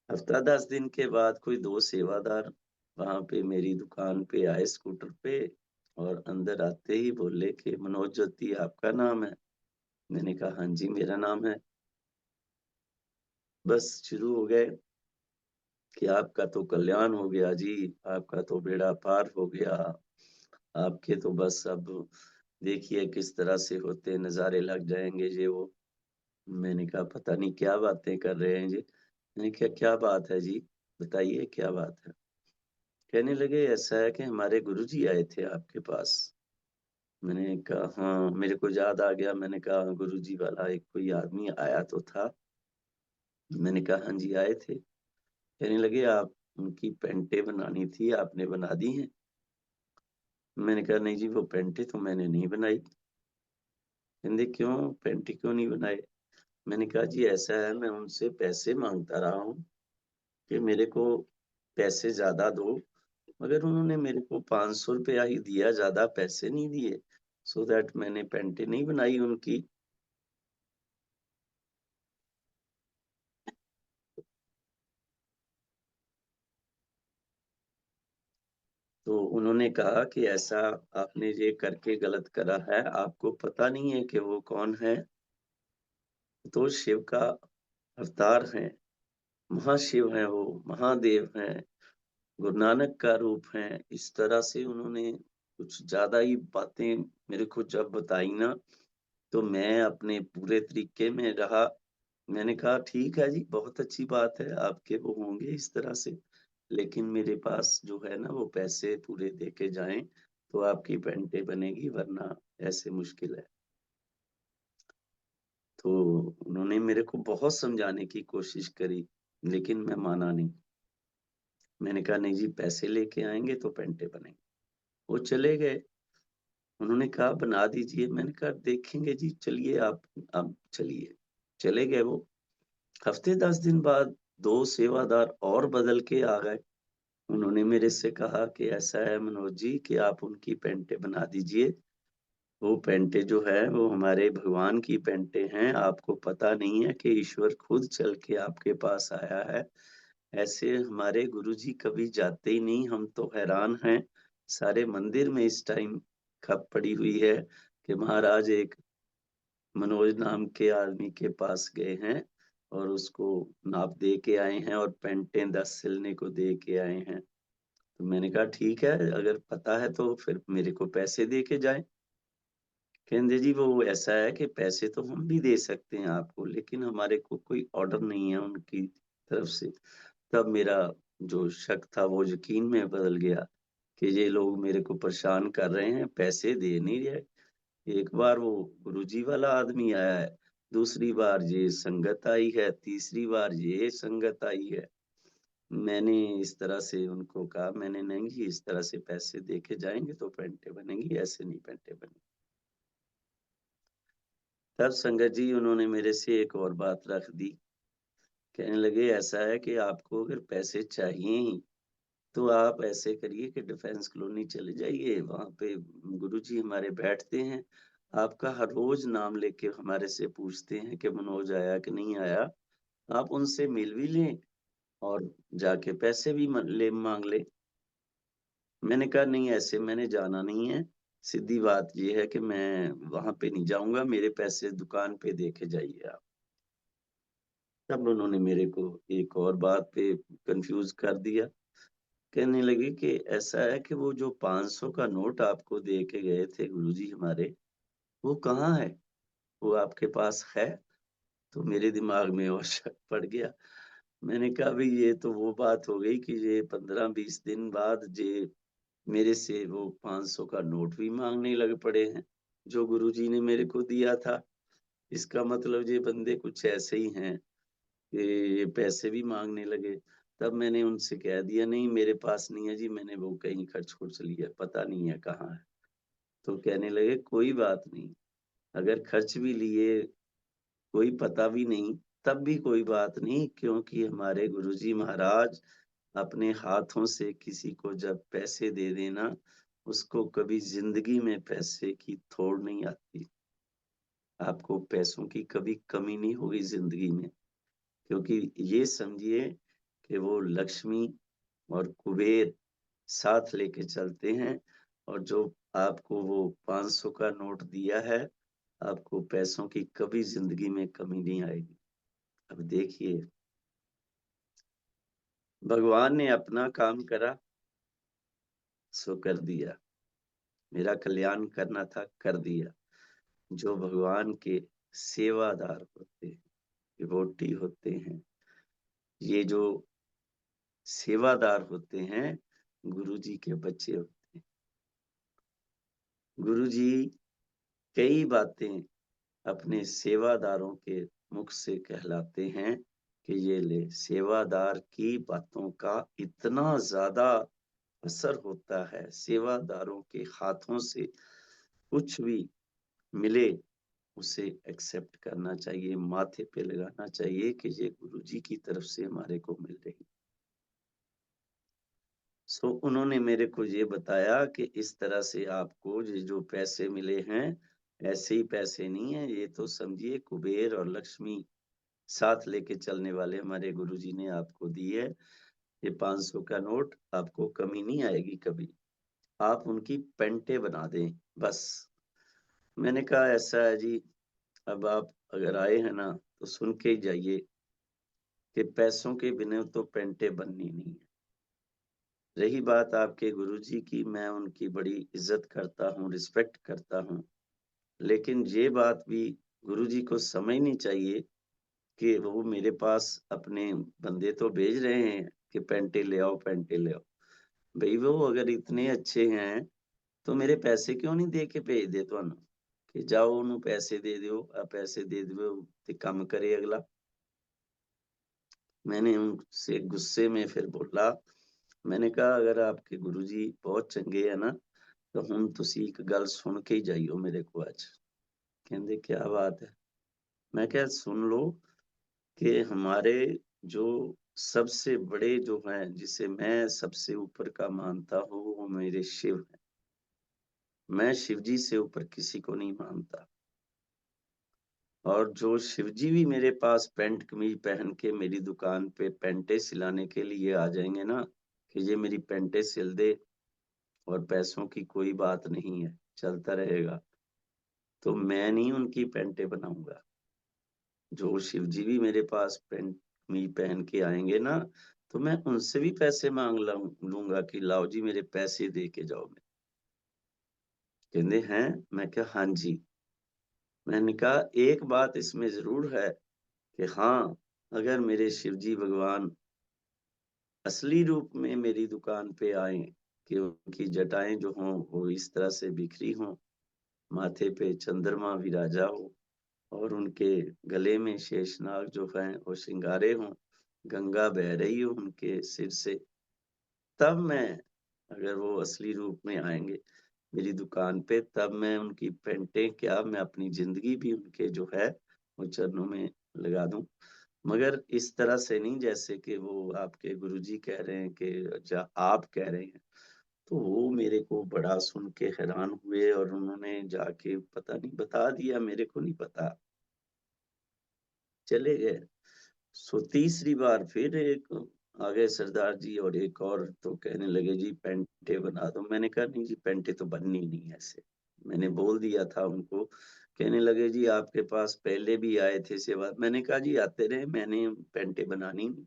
Speaker 1: हफ्ता 10 दिन के बाद कोई दो सेवादार वहां पे मेरी दुकान पे आए स्कूटर पे, और अंदर आते ही बोले कि मनोज ज्योति आपका नाम है। मैंने कहा हाँ जी मेरा नाम है। बस शुरू हो गए कि आपका तो कल्याण हो गया जी, आपका तो बेड़ा पार हो गया, आपके तो बस अब देखिए किस तरह से होते नजारे लग जाएंगे ये वो। मैंने कहा पता नहीं क्या बातें कर रहे हैं जी। मैंने कहा क्या बात है जी, बताइए क्या बात है। कहने लगे ऐसा है कि हमारे गुरुजी आए थे आपके पास। मैंने कहा हाँ, मेरे को याद आ गया। मैंने कहा गुरुजी वाला एक कोई आदमी आया तो था। मैंने कहा हाँ जी आए थे। कहने लगे आप, उनकी पेंटे बनानी थी, आपने बना दी हैं। मैंने कहा नहीं जी, वो पेंटे तो मैंने नहीं बनाई। कहते क्यों, पेंटे क्यों नहीं बनाए। मैंने कहा जी ऐसा है, मैं उनसे पैसे मांगता रहा हूँ कि मेरे को पैसे ज्यादा दो, मगर उन्होंने मेरे को 500 रुपया ही दिया, ज्यादा पैसे नहीं दिए। सो दैट मैंने पेंटे नहीं बनाई उनकी। तो उन्होंने कहा कि ऐसा आपने ये करके गलत करा है, आपको पता नहीं है कि वो कौन है। तो शिव का अवतार है, महाशिव है, वो महादेव हैं, गुरु नानक का रूप है। इस तरह से उन्होंने कुछ ज्यादा ही बातें मेरे को जब बताई ना, तो मैं अपने पूरे तरीके में रहा। मैंने कहा ठीक है जी, बहुत अच्छी बात है, आपके वो होंगे इस तरह से, लेकिन मेरे पास जो है ना वो पैसे पूरे दे के जाएँ, तो आपकी पैंटें बनेगी वरना ऐसे मुश्किल है। तो उन्होंने मेरे को बहुत समझाने की कोशिश करी, लेकिन मैं माना नहीं। मैंने कहा नहीं जी, पैसे लेके आएँगे तो पैंटें बनेंगी। वो चले गए, उन्होंने कहा बना दीजिए, मैंने कहा देखेंगे जी, चलिए आप चलिए। चले गए वो। हफ्ते 10 दिन बाद 2 सेवादार और बदल के आ गए। उन्होंने मेरे से कहा कि ऐसा है मनोज जी कि आप उनकी पैंटें बना दीजिए। वो पैंटें जो है वो हमारे भगवान की पैंटें हैं। आपको पता नहीं है कि ईश्वर खुद चल के आपके पास आया है। ऐसे हमारे गुरुजी कभी जाते ही नहीं, हम तो हैरान हैं। सारे मंदिर में इस टाइम खप पड़ी हुई है कि महाराज एक मनोज नाम के आदमी के पास गए हैं और उसको नाप दे के आए हैं और पैंटें 10 सिलने को दे के आए हैं। तो मैंने कहा ठीक है, अगर पता है तो फिर मेरे को पैसे दे के जाएँ। कहते जी वो ऐसा है कि पैसे तो हम भी दे सकते हैं आपको, लेकिन हमारे को कोई ऑर्डर नहीं है उनकी तरफ से। तब मेरा जो शक था वो यकीन में बदल गया कि ये लोग मेरे को परेशान कर रहे हैं, पैसे दे नहीं रहे। एक बार वो गुरुजी वाला आदमी आया है, दूसरी बार ये संगत आई है, तीसरी बार ये संगत आई है। मैंने इस तरह से उनको कहा, मैंने नहीं जी, इस तरह से पैसे दे के जाएँगे तो पैंटें बनेंगी, ऐसे नहीं पैंटें बनेंगी। तब संगत जी उन्होंने मेरे से एक और बात रख दी। कहने लगे ऐसा है कि आपको अगर पैसे चाहिए ही, तो आप ऐसे करिए कि डिफेंस कॉलोनी चले जाइए, वहाँ पे गुरुजी हमारे बैठते हैं। आपका हर रोज़ नाम लेके हमारे से पूछते हैं कि मनोज आया कि नहीं आया। आप उनसे मिल भी लें और जाके पैसे भी माँग लें। मैंने कहा नहीं, ऐसे मैंने जाना नहीं है। सीधी बात ये है कि मैं वहाँ पे नहीं जाऊँगा, मेरे पैसे दुकान पे दे के जाइए आप। तब उन्होंने मेरे को एक और बात पे कन्फ्यूज़ कर दिया। कहने लगे कि ऐसा है कि वो जो 500 का नोट आपको दे के गए थे गुरुजी हमारे, वो कहाँ है? वो आपके पास है? तो मेरे दिमाग में और शक पड़ गया। मैंने कहा भई ये तो वो बात हो गई कि ये 15-20 दिन बाद जे मेरे से वो 500 का नोट भी माँगने लग पड़े हैं, जो गुरुजी ने मेरे को दिया था। इसका मतलब ये बंदे कुछ ऐसे ही हैं कि ये पैसे भी माँगने लगे। तब मैंने उनसे कह दिया नहीं, मेरे पास नहीं है जी, मैंने वो कहीं खर्च-खुर्च लिया, पता नहीं है कहाँ है। तो कहने लगे कोई बात नहीं, अगर खर्च भी लिए, कोई पता भी नहीं, तब भी कोई बात नहीं, क्योंकि हमारे गुरुजी महाराज अपने हाथों से किसी को जब पैसे दे देना, उसको कभी ज़िंदगी में पैसे की थोड़ नहीं आती। आपको पैसों की कभी कमी नहीं होगी ज़िंदगी में, क्योंकि ये समझिए कि वो लक्ष्मी और कुबेर साथ लेके चलते हैं, और जो आपको वो 500 का नोट दिया है, आपको पैसों की कभी ज़िंदगी में कमी नहीं आएगी। अब देखिए, भगवान ने अपना काम करा, सो कर दिया। मेरा कल्याण करना था, कर दिया। जो भगवान के सेवादार होते हैं, डिवोटी होते हैं, ये जो सेवादार होते हैं, गुरुजी के बच्चे होते हैं। गुरुजी कई बातें अपने सेवादारों के मुख से कहलाते हैं कि ये ले, सेवादार की बातों का इतना ज़्यादा असर होता है, सेवादारों के हाथों से कुछ भी मिले, उसे एक्सेप्ट करना चाहिए, माथे पे लगाना चाहिए कि ये गुरुजी की तरफ से हमारे को मिल रही। सो उन्होंने मेरे को ये बताया कि इस तरह से आपको ये जो पैसे मिले हैं, ऐसे ही पैसे नहीं है, ये तो समझिए कुबेर और लक्ष्मी साथ लेके चलने वाले हमारे गुरुजी ने आपको दी है। ये 500 का नोट, आपको कमी नहीं आएगी कभी। आप उनकी पेंटें बना दें, बस। मैंने कहा ऐसा है जी, अब आप अगर आए हैं ना, तो सुन के ही जाइए कि पैसों के बिना तो पेंटें बननी नहीं है। रही बात आपके गुरुजी की, मैं उनकी बड़ी इज़्ज़त करता हूँ, रिस्पेक्ट करता हूँ। लेकिन ये बात भी गुरुजी को समझनी चाहिए कि वो मेरे पास अपने बंदे तो भेज रहे हैं कि पैंटे ले आओ, पैंटे ले आओ। भई वो अगर इतने अच्छे हैं, तो मेरे पैसे क्यों नहीं दे के भेजदे ਤੁਹਾਨੂੰ? कि जाओ ਉਹਨੂੰ पैसे दे दो, पैसे दे दो ते काम करे अगला। मैंने उनसे गुस्से में फिर बोला, मैंने कहा अगर आपके गुरुजी बहुत चंगे है ना, तो ਹੁਣ ਤੁਸੀਂ ਇੱਕ ਗੱਲ ਸੁਣ ਕੇ ਹੀ ਜਾइयो मेरे को आज। कहंदे क्या बात है? मैं क्या सुन लो कि हमारे जो सबसे बड़े जो हैं, जिसे मैं सबसे ऊपर का मानता हूँ, वो मेरे शिव हैं। मैं शिव जी से ऊपर किसी को नहीं मानता। और जो शिवजी भी मेरे पास पैंट कमीज पहन के मेरी दुकान पे पैंटे सिलाने के लिए आ जाएंगे ना, कि ये मेरी पैंटे सिल दे, और पैसों की कोई बात नहीं है, चलता रहेगा, तो मैं नहीं उनकी पैंटे बनाऊंगा। जो शिवजी भी मेरे पास पैंट कमीज पहन के आएंगे ना, तो मैं उनसे भी पैसे मांग लूंगा कि लाओ जी मेरे पैसे दे के जाओ। कहते हैं, मैं क्या हाँ जी। मैंने कहा एक बात इसमें जरूर है कि हाँ, अगर मेरे शिवजी भगवान असली रूप में मेरी दुकान पे आए, कि उनकी जटाएं जो हों वो इस तरह से बिखरी हों, माथे पे चंद्रमा विराजा हो, और उनके गले में शेषनाग जो है वो श्रृंगारे हों, गंगा बह रही हो उनके सिर से, तब मैं, अगर वो असली रूप में आएंगे मेरी दुकान पे, तब मैं उनकी पेंटें क्या, मैं अपनी जिंदगी भी उनके जो है वो चरणों में लगा दूं। मगर इस तरह से नहीं जैसे कि वो आपके गुरुजी कह रहे हैं, कि अच्छा आप कह रहे हैं। तो वो मेरे को बड़ा सुन के हैरान हुए, और उन्होंने जाके पता नहीं बता दिया, मेरे को नहीं पता, चले गए। सो तीसरी बार फिर एक आ गए सरदार जी, और एक और तो कहने लगे जी पेंटे बना दो। मैंने कहा नहीं जी, पेंटे तो बननी ही नहीं ऐसे, मैंने बोल दिया था उनको। कहने लगे जी आपके पास पहले भी आए थे सेवा। मैंने कहा जी आते रहे, मैंने पेंटे बनानी नहीं,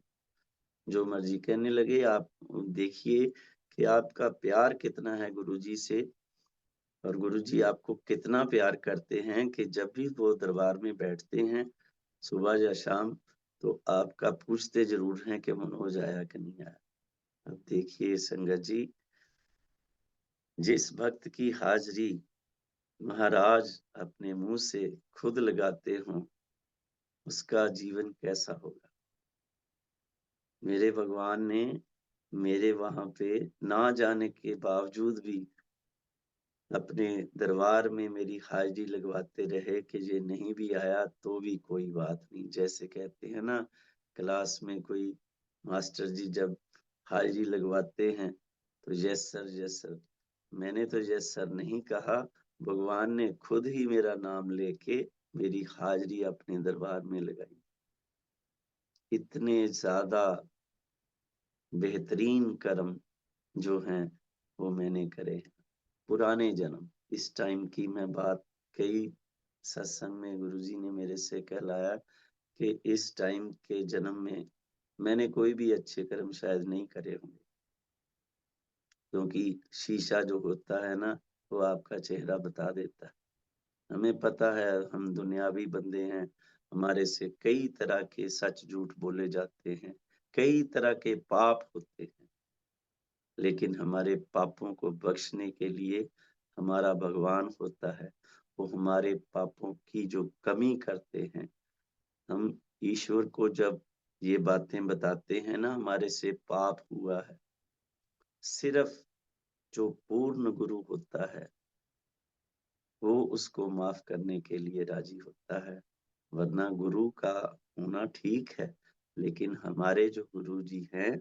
Speaker 1: जो मर्जी। कहने लगे आप देखिए कि आपका प्यार कितना है गुरुजी से, और गुरुजी आपको कितना प्यार करते हैं, कि जब भी वो दरबार में बैठते हैं सुबह या शाम, तो आपका पूछते जरूर हैं कि मनोज आया कि नहीं आया। अब देखिए संगत जी, जिस भक्त की हाजरी महाराज अपने मुंह से खुद लगाते हों, उसका जीवन कैसा होगा। मेरे भगवान ने मेरे वहां पे ना जाने के बावजूद भी अपने दरबार में मेरी हाजिरी लगवाते रहे, कि ये नहीं भी आया तो भी कोई बात नहीं। जैसे कहते हैं ना, क्लास में कोई मास्टर जी जब हाजिरी लगवाते हैं तो यस सर, यस सर। मैंने तो यस सर नहीं कहा, भगवान ने खुद ही मेरा नाम लेके मेरी हाजिरी अपने दरबार में लगाई। इतने ज्यादा बेहतरीन कर्म जो हैं वो मैंने करे हैं। पुराने जन्म, इस टाइम की मैं बात कई सत्संग में गुरुजी ने मेरे से कहलाया, कि इस टाइम के जन्म में मैंने कोई भी अच्छे कर्म शायद नहीं करे होंगे, क्योंकि शीशा जो होता है ना, वो आपका चेहरा बता देता है। हमें पता है हम दुनियावी बंदे हैं, हमारे से कई तरह के सच झूठ बोले जाते हैं, कई तरह के पाप होते हैं, लेकिन हमारे पापों को बख्शने के लिए हमारा भगवान होता है। वो हमारे पापों की जो कमी करते हैं, हम ईश्वर को जब ये बातें बताते हैं ना, हमारे से पाप हुआ है, सिर्फ जो पूर्ण गुरु होता है वो उसको माफ करने के लिए राजी होता है। वरना गुरु का होना ठीक है, लेकिन हमारे जो गुरु जी हैं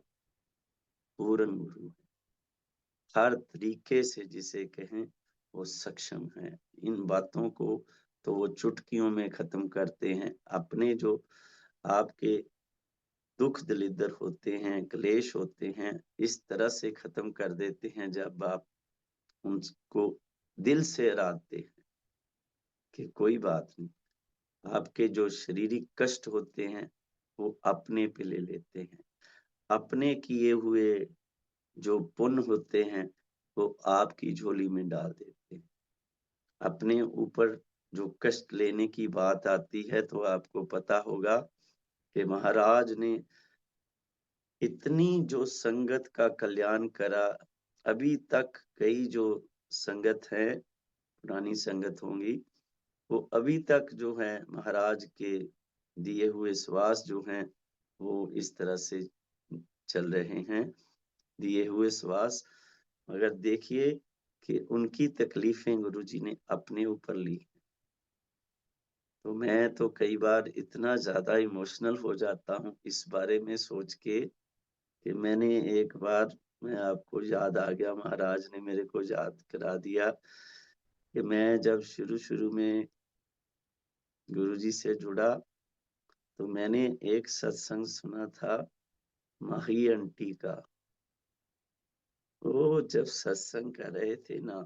Speaker 1: पूर्ण गुरु हैं, हर तरीके से जिसे कहें वो सक्षम है। इन बातों को तो वो चुटकियों में खत्म करते हैं। अपने जो आपके दुख दलिद्र होते हैं, क्लेश होते हैं, इस तरह से खत्म कर देते हैं जब आप उनको दिल से इरादते हैं कि कोई बात नहीं। आपके जो शारीरिक कष्ट होते हैं वो अपने पे ले लेते हैं। अपने किए हुए जो पुण्य होते हैं वो आपकी झोली में डाल देते हैं। अपने ऊपर जो कष्ट लेने की बात आती है, तो आपको पता होगा कि महाराज ने इतनी जो संगत का कल्याण करा, अभी तक कई जो संगत है, पुरानी संगत होंगी, वो अभी तक जो है महाराज के दिए हुए श्वास जो हैं वो इस तरह से चल रहे हैं, दिए हुए श्वास। मगर देखिए कि उनकी तकलीफें गुरुजी ने अपने ऊपर ली। तो मैं तो कई बार इतना ज्यादा इमोशनल हो जाता हूँ इस बारे में सोच के कि मैंने एक बार, मैं आपको याद आ गया, महाराज ने मेरे को याद करा दिया कि मैं जब शुरू में गुरुजी से जुड़ा तो मैंने एक सत्संग सुना था माही आंटी का। वो जब सत्संग कर रहे थे ना,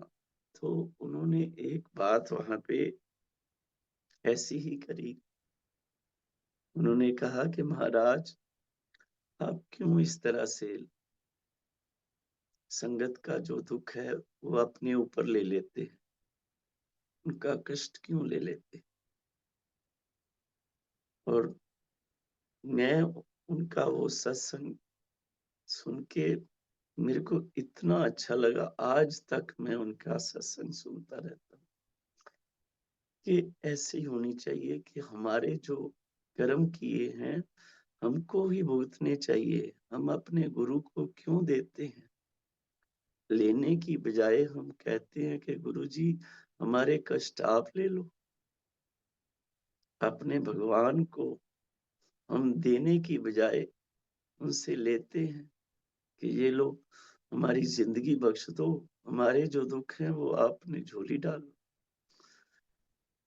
Speaker 1: तो उन्होंने एक बात वहां पे ऐसी ही करी। उन्होंने कहा कि महाराज, आप क्यों इस तरह से संगत का जो दुख है वो अपने ऊपर ले लेते हैं, उनका कष्ट क्यों ले लेते? और मैं उनका वो सत्संग सुन के मेरे को इतना अच्छा लगा, आज तक मैं उनका सत्संग सुनता रहता हूँ कि ऐसे ही होनी चाहिए कि हमारे जो कर्म किए हैं हमको ही भुगतने चाहिए। हम अपने गुरु को क्यों देते हैं? लेने की बजाय हम कहते हैं कि गुरुजी हमारे कष्ट आप ले लो। अपने भगवान को हम देने की बजाय उनसे लेते हैं कि ये लो, हमारी जिंदगी बख्श दो, हमारे जो दुख हैं वो आपने झोली डालो।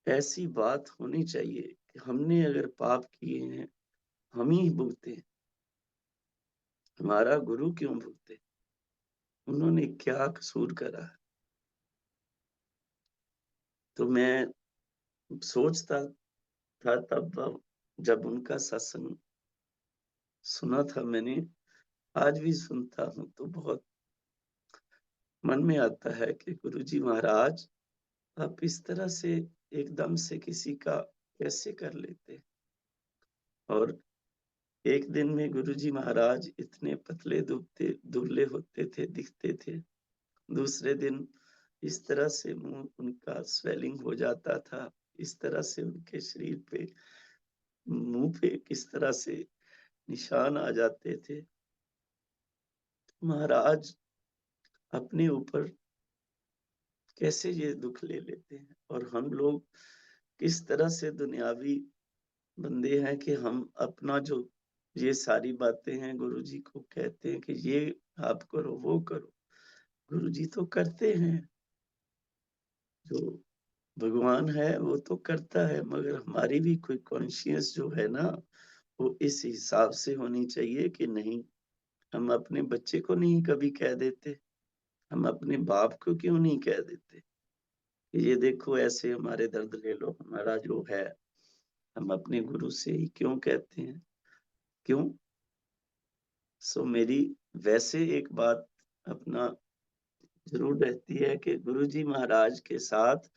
Speaker 1: ऐसी बात होनी चाहिए कि हमने अगर पाप किए हैं हम ही भुगते, हमारा गुरु क्यों भुगते? उन्होंने क्या कसूर करा है? तो मैं सोचता था तब, जब उनका सत्संग सुना था मैंने, आज भी सुनता हूँ तो बहुत मन में आता है कि गुरुजी महाराज, आप इस तरह से एकदम से किसी का कैसे कर लेते? और एक दिन में गुरुजी महाराज इतने पतले दुबले होते थे, दिखते थे। दूसरे दिन इस तरह से मुंह उनका स्वेलिंग हो जाता था, इस तरह से उनके शरीर पे, मुंह पे किस तरह से निशान आ जाते थे। महाराज अपने ऊपर कैसे ये दुख ले लेते हैं? और हम लोग किस तरह से दुनियावी बंदे हैं कि हम अपना जो ये सारी बातें हैं गुरुजी को कहते हैं कि ये आप करो, वो करो। गुरुजी तो करते हैं, जो भगवान है वो तो करता है, मगर हमारी भी कोई कॉन्शियस जो है ना, वो इस हिसाब से होनी चाहिए कि नहीं, हम अपने बच्चे को नहीं कभी कह देते, हम अपने बाप को क्यों नहीं कह देते कि ये देखो ऐसे हमारे दर्द ले लो, हमारा जो है। हम अपने गुरु से ही क्यों कहते हैं? क्यों? सो मेरी वैसे एक बात अपना जरूर रहती है कि गुरुजी महाराज के साथ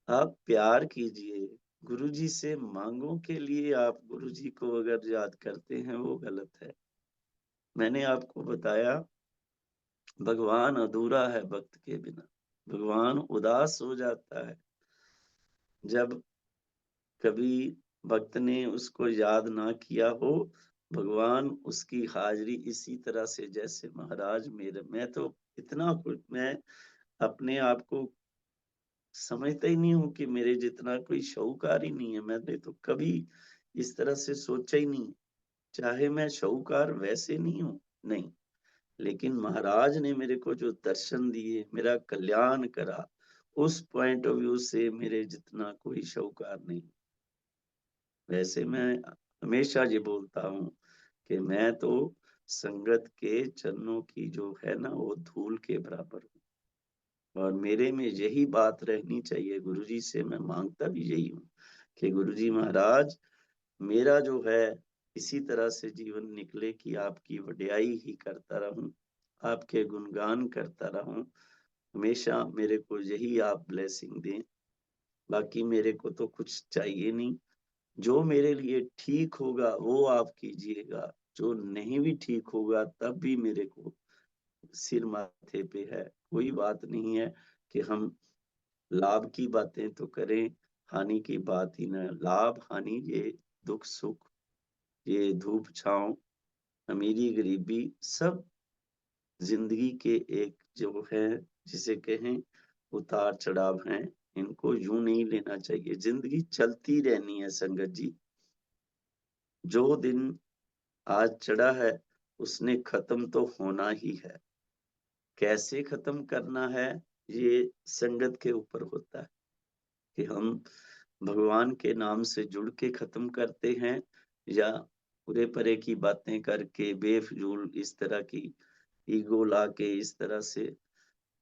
Speaker 1: आप प्यार कीजिए। गुरुजी से मांगो के लिए आप गुरुजी को अगर याद करते हैं वो गलत है। मैंने आपको बताया भगवान अधूरा है भक्त के बिना। भगवान उदास हो जाता है जब कभी भक्त ने उसको याद ना किया हो। भगवान उसकी हाजिरी इसी तरह से, जैसे महाराज मेरे, मैं तो इतना कुछ, मैं अपने आप को समझता ही नहीं हूँ कि मेरे जितना कोई शाहूकार ही नहीं है। मैंने तो कभी इस तरह से सोचा ही नहीं, चाहे मैं शाहूकार वैसे नहीं हूँ, नहीं। लेकिन महाराज ने मेरे को जो दर्शन दिए, मेरा कल्याण करा, उस पॉइंट ऑफ व्यू से मेरे जितना कोई शाहूकार नहीं। वैसे मैं हमेशा ये बोलता हूँ कि मैं तो संगत के चरणों की जो है ना वो धूल के बराबर हूँ। और मेरे में यही बात रहनी चाहिए। गुरुजी से मैं मांगता भी यही हूँ कि गुरुजी महाराज, मेरा जो है इसी तरह से जीवन निकले कि आपकी वड्याई ही करता रहूं, आपके गुणगान करता रहूं। हमेशा मेरे को यही आप ब्लेसिंग दें। बाकी मेरे को तो कुछ चाहिए नहीं। जो मेरे लिए ठीक होगा वो आप कीजिएगा, जो नहीं भी ठीक होगा तब भी मेरे को सिर माथे पे है। कोई बात नहीं है कि हम लाभ की बातें तो करें, हानि की बात ही ना। लाभ, हानि, ये दुख-सुख, ये धूप-छाँव, अमीरी-गरीबी सब ज़िंदगी के एक जो है जिसे कहें उतार-चढ़ाव हैं, इनको यूँ नहीं लेना चाहिए। ज़िंदगी चलती रहनी है संगत जी। जो दिन आज चढ़ा है, उसने खत्म तो होना ही है। कैसे खत्म करना है, ये संगत के ऊपर होता है कि हम भगवान के नाम से जुड़ के खत्म करते हैं या उरे-परे की बातें करके बेफिजूल इस तरह की ईगो लाके इस तरह से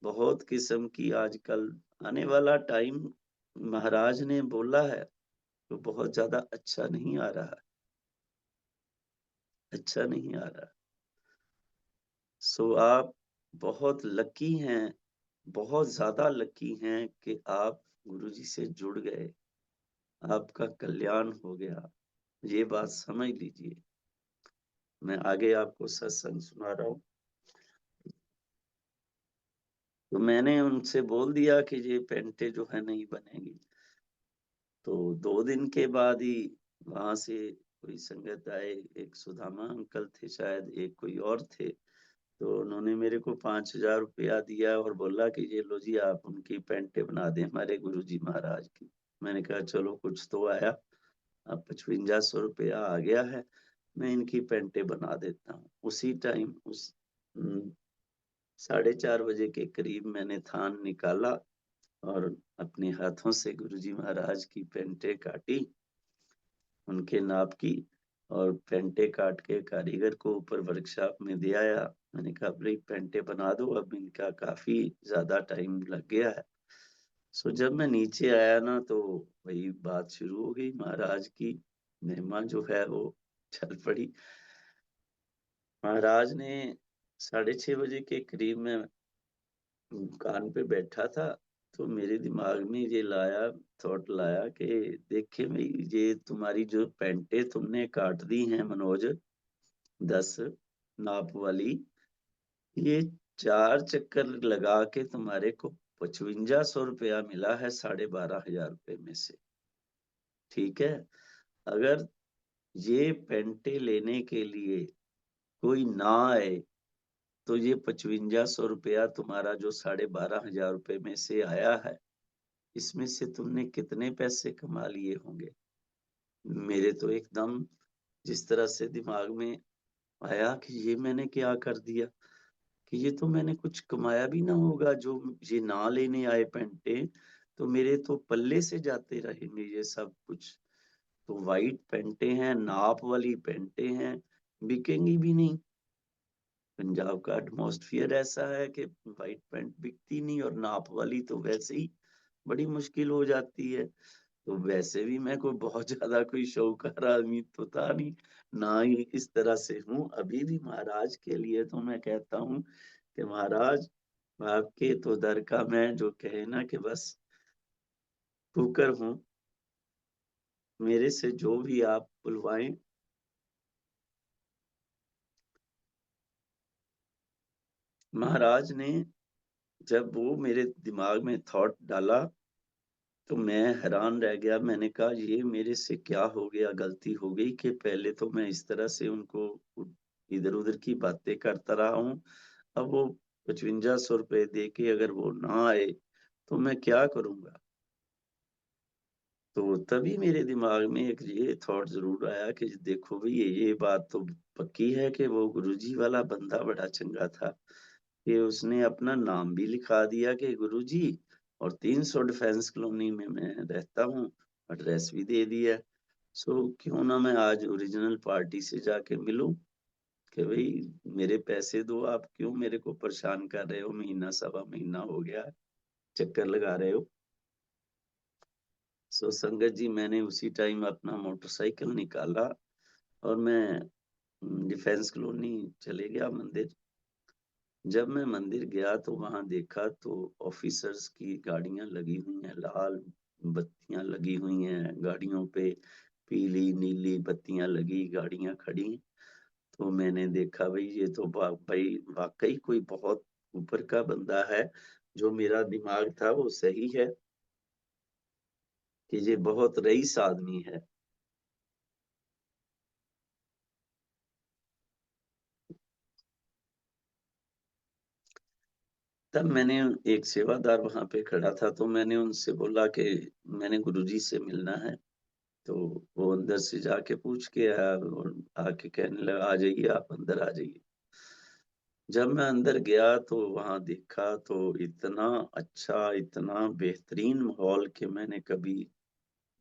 Speaker 1: बहुत किस्म की आजकल आने वाला टाइम महाराज ने बोला है, तो बहुत ज़्यादा अच्छा नहीं आ रहा है, अच्छा नहीं आ रहा। सो आप बहुत लकी हैं, बहुत ज़्यादा लकी हैं कि आप गुरुजी से जुड़ गए, आपका कल्याण हो गया। ये बात समझ लीजिए। मैं आगे आपको सत्संग सुना रहा हूँ। तो मैंने उनसे बोल दिया कि ये पेंटें जो है नहीं बनेगी। तो 2 दिन के बाद ही वहाँ से कोई संगत आए, एक सुदामा अंकल थे शायद, एक कोई और थे। तो उन्होंने मेरे को 5,000 रुपया दिया और बोला कि ये लो जी आप उनकी पेंटें बना दें हमारे गुरुजी महाराज की। मैंने कहा चलो कुछ तो आया, अब 5500 रुपया आ गया है, मैं इनकी पेंटें बना देता हूँ। उसी टाइम उस 4:30 बजे के करीब मैंने थान निकाला और अपने हाथों से गुरुजी महाराज की पेंटें काटी, उनके नाप की और पेंटें काट के कारीगर को ऊपर वर्कशॉप में दे आया। मैंने कहा भई पेंटें बना दो, अब इनका काफ़ी ज़्यादा टाइम लग गया है। सो जब मैं नीचे आया ना तो वही बात शुरू हो गई महाराज की, महिमा जो है वो चल पड़ी। महाराज ने 6:30 बजे के करीब में दुकान पे बैठा था, तो मेरे दिमाग में ये थॉट लाया कि देखे भई ये तुम्हारी जो पैंटें तुमने काट दी हैं मनोज 10 नाप वाली, ये 4 चक्कर लगा के तुम्हारे को 5500 रुपया मिला है 12,500 रुपए में से, ठीक है? अगर ये पैंटें लेने के लिए कोई ना आए, तो ये 5500 रुपया तुम्हारा जो 12,500 रुपए में से आया है, इसमें से तुमने कितने पैसे कमा लिए होंगे? मेरे तो एकदम जिस तरह से दिमाग में आया कि ये मैंने क्या कर दिया, कि ये तो मैंने कुछ कमाया भी ना होगा जो ये ना लेने आए पैंटें, तो मेरे तो पल्ले से जाते रहेंगे ये सब कुछ। तो व्हाइट पैंटें हैं, नाप वाली पैंटें हैं, बिकेंगी भी नहीं। पंजाब का एटमॉस्फियर ऐसा है कि व्हाइट पैंट बिकती नहीं और नाप वाली तो वैसे ही बड़ी मुश्किल हो जाती है। तो वैसे भी मैं कोई बहुत ज़्यादा कोई शाहूकार आदमी तो था नहीं, ना ही इस तरह से हूँ। अभी भी महाराज के लिए तो मैं कहता हूँ कि महाराज आपके तो दर का मैं जो कहे ना कि बस ठोकर हूँ। मेरे से जो भी आप बुलवाएँ महाराज ने जब वो मेरे दिमाग में थॉट डाला तो मैं हैरान रह गया। मैंने कहा ये मेरे से क्या हो गया, गलती हो गई कि पहले तो मैं इस तरह से उनको इधर-उधर की बातें करता रहा हूँ। अब वो 5500 रुपए दे के अगर वो ना आए, तो मैं क्या करूँगा? तो तभी मेरे दिमाग में एक ये थॉट ज़रूर आया कि देखो भई ये बात तो पक्की है कि वो गुरुजी वाला बंदा बड़ा चंगा था, कि उसने अपना नाम भी लिखा दिया कि गुरुजी और 300 डिफेंस कॉलोनी में मैं रहता हूँ, एड्रेस भी दे दिया। सो क्यों ना मैं आज ओरिजिनल पार्टी से जाके मिलूँ कि भई मेरे पैसे दो, आप क्यों मेरे को परेशान कर रहे हो, महीना सवा महीना हो गया है, चक्कर लगा रहे हो। सो संगत जी मैंने उसी टाइम अपना मोटरसाइकिल निकाला और मैं डिफेंस कॉलोनी चले गया मंदिर। जब मैं मंदिर गया तो वहाँ देखा तो ऑफिसर्स की गाड़ियाँ लगी हुई हैं, लाल बत्तियाँ लगी हुई हैं गाड़ियों पे, पीली नीली बत्तियां लगी, गाड़ियां खड़ी। तो मैंने देखा भाई ये तो भाई वाकई कोई बहुत ऊपर का बंदा है। जो मेरा दिमाग था वो सही है कि ये बहुत रईस आदमी है। तब मैंने एक सेवादार वहां पे खड़ा था, तो मैंने उनसे बोला कि मैंने गुरुजी से मिलना है। तो वो अंदर से जाके पूछ के आया और आके कहने लगा आ जाइए, आप अंदर आ जाइए। जब मैं अंदर गया तो वहां देखा तो इतना अच्छा, इतना बेहतरीन माहौल कि मैंने कभी,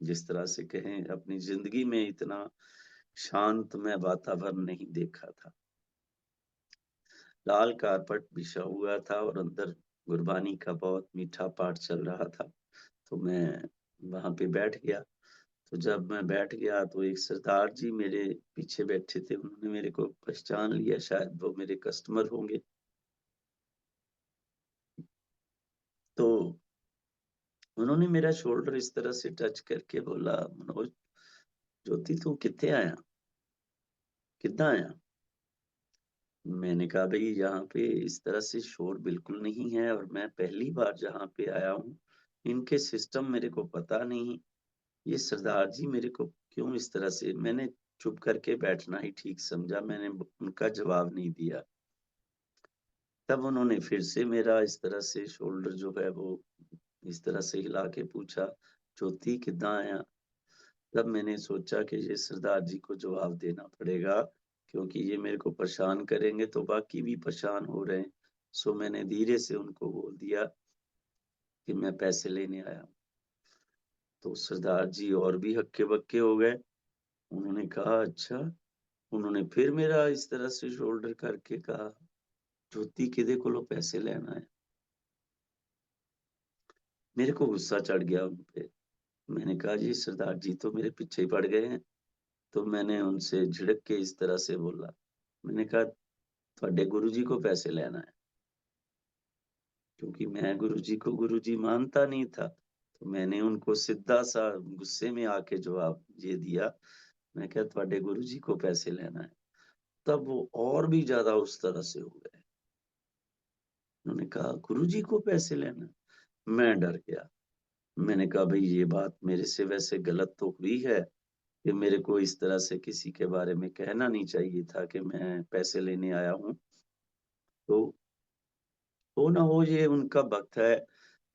Speaker 1: जिस तरह से कहें, अपनी जिंदगी में इतना शांतमय वातावरण नहीं देखा था। लाल कारपेट बिछा हुआ था और अंदर गुरबानी का बहुत मीठा पाठ चल रहा था। तो मैं वहां पे बैठ गया। तो जब मैं बैठ गया तो एक सरदार जी मेरे पीछे बैठे थे, उन्होंने मेरे को पहचान लिया, शायद वो मेरे कस्टमर होंगे। तो उन्होंने मेरा शोल्डर इस तरह से टच करके बोला, मनोज, ज्योति तू कितने आया, कितना आया। मैंने कहा भाई यहाँ पे इस तरह से शोर बिल्कुल नहीं है और मैं पहली बार जहाँ पे आया हूँ, इनके सिस्टम मेरे को पता नहीं। ये सरदार जी मेरे को क्यों इस तरह से, मैंने चुप करके बैठना ही ठीक समझा, मैंने उनका जवाब नहीं दिया। तब उन्होंने फिर से मेरा इस तरह से शोल्डर जो है वो इस तरह से हिला के पूछा, ज्योति कितना आया। तब मैंने सोचा कि ये सरदार जी को जवाब देना पड़ेगा, क्योंकि ये मेरे को परेशान करेंगे तो बाकी भी परेशान हो रहे हैं। सो मैंने धीरे से उनको बोल दिया कि मैं पैसे लेने आया हूँ। तो सरदार जी और भी हक्के बक्के हो गए। उन्होंने कहा अच्छा। उन्होंने फिर मेरा इस तरह से शोल्डर करके कहा, ज्योति किदे को पैसे लेना है। मेरे को गुस्सा चढ़ गया उन पे। मैंने कहा जी सरदार जी तो मेरे पीछे ही पड़ गए हैं। तो मैंने उनसे झिड़क के इस तरह से बोला, मैंने कहा थोड़े गुरु जी को पैसे लेना है। क्योंकि मैं गुरु जी को गुरु जी मानता नहीं था, तो मैंने उनको सीधा सा गुस्से में आके जवाब ये दिया, मैं क्या थोड़े गुरु जी को पैसे लेना है। तब वो और भी ज्यादा उस तरह से हो गए। उन्होंने कहा गुरु जी को पैसे लेना है। मैं डर गया। मैंने कहा भाई ये बात मेरे से वैसे गलत तो हुई है कि मेरे को इस तरह से किसी के बारे में कहना नहीं चाहिए था कि मैं पैसे लेने आया हूँ। तो हो ना हो ये उनका वक्त है,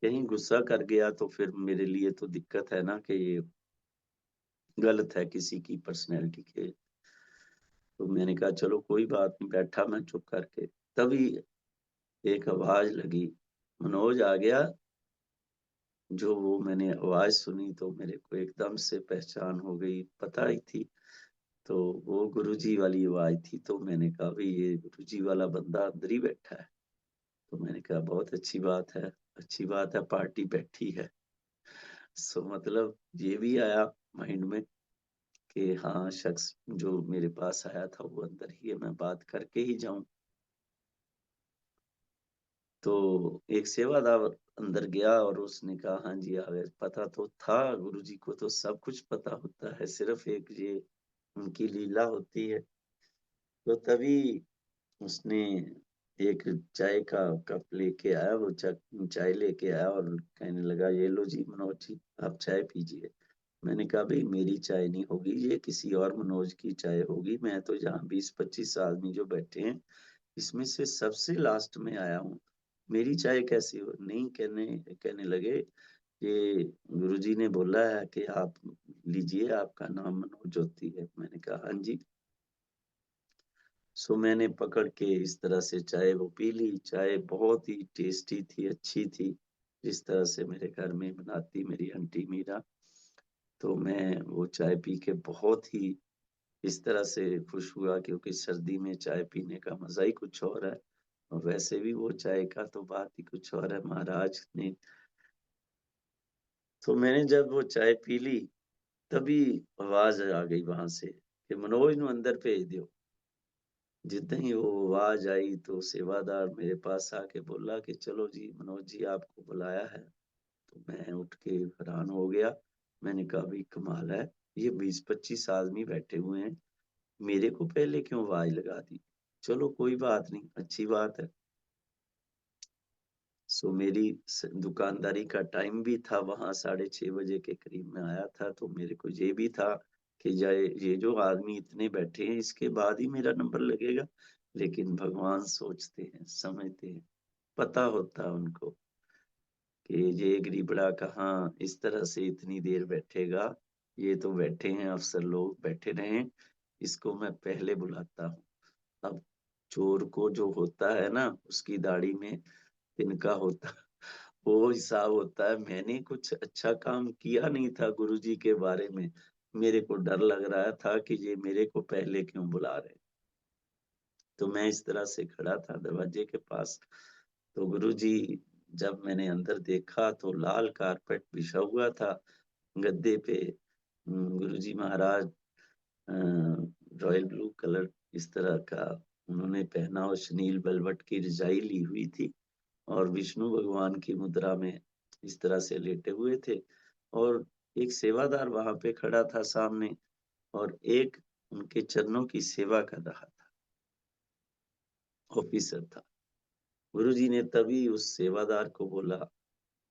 Speaker 1: कहीं गुस्सा कर गया तो फिर मेरे लिए तो दिक्कत है ना कि ये गलत है किसी की पर्सनैलिटी के। तो मैंने कहा चलो कोई बात नहीं, बैठा मैं चुप करके। तभी एक आवाज लगी, मनोज आ गया। जो वो मैंने आवाज सुनी तो मेरे को एकदम से पहचान हो गई, पता ही थी। तो वो गुरुजी वाली आवाज थी। तो मैंने कहा भाई ये गुरुजी वाला बंदा अंदर ही बैठा है। तो मैंने कहा बहुत अच्छी बात है, अच्छी बात है, पार्टी बैठी है। सो मतलब ये भी आया माइंड में कि हाँ शख्स जो मेरे पास आया था वो अंदर ही है, मैं बात करके ही जाऊं। तो एक सेवादार अंदर गया और उसने कहा हाँ जी आ गए। पता तो था, गुरुजी को तो सब कुछ पता होता है, सिर्फ एक ये उनकी लीला होती है। तो तभी उसने एक चाय का कप लेके आया, वो चाय लेके आया और कहने लगा ये लो जी मनोज जी, आप चाय पीजिए। मैंने कहा भाई मेरी चाय नहीं होगी, ये किसी और मनोज की चाय होगी। मैं तो यहाँ 20-25 आदमी जो बैठे हैं इसमें से सबसे लास्ट में आया हूँ, मेरी चाय कैसी हो। नहीं, कहने कहने लगे ये गुरुजी ने बोला है कि आप लीजिए, आपका नाम मनोज ज्योति है। मैंने कहा हाँ जी। सो मैंने पकड़ के इस तरह से चाय वो पी ली। चाय बहुत ही टेस्टी थी, अच्छी थी, जिस तरह से मेरे घर में बनाती मेरी आंटी मीरा। तो मैं वो चाय पी के बहुत ही इस तरह से खुश हुआ, क्योंकि सर्दी में चाय पीने का मजा ही कुछ और है। और वैसे भी वो चाय का तो बात ही कुछ और है महाराज ने। तो मैंने जब वो चाय पी ली तभी आवाज आ गई वहां से कि मनोज नु अंदर भेज दियो। जितने ही वो आवाज आई तो सेवादार मेरे पास आके बोला कि चलो जी मनोज जी आपको बुलाया है। तो मैं उठ के हैरान हो गया। मैंने कहा भी कमाल है, ये 20-25 आदमी बैठे हुए हैं, मेरे को पहले क्यों आवाज़ लगा दी? चलो कोई बात नहीं, अच्छी बात है। सो मेरी दुकानदारी का टाइम भी था, वहाँ 6:30 बजे के करीब मैं आया था, तो मेरे को ये भी था कि जाए ये जो आदमी इतने बैठे हैं, इसके बाद ही मेरा नंबर लगेगा। लेकिन भगवान सोचते हैं, समझते हैं, पता होता है उनको कि ये गरीबड़ा कहाँ इस तरह से इतनी देर बैठेगा। ये तो बैठे हैं, अफ़सर लोग बैठे रहें, इसको मैं पहले बुलाता हूँ। अब चोर को जो होता है ना, उसकी दाढ़ी में तिनका होता वो हिसाब होता है। मैंने कुछ अच्छा काम किया नहीं था गुरुजी के बारे में। मेरे को डर लग रहा था कि ये मेरे को पहले क्यों बुला रहे हैं। तो मैं इस तरह से खड़ा था दरवाजे के पास। तो गुरुजी जब मैंने अंदर देखा तो लाल कारपेट बिछा हुआ था। गद्दे पे गुरुजी महाराज अ, रॉयल ब्लू कलर इस तरह का उन्होंने पहना और सुनील बलवट की रज़ाई ली हुई थी। और विष्णु भगवान की मुद्रा में इस तरह से लेटे हुए थे और एक सेवादार वहाँ पे खड़ा था सामने और एक उनके चरणों की सेवा कर रहा था, ऑफिसर था। गुरुजी ने तभी उस सेवादार को बोला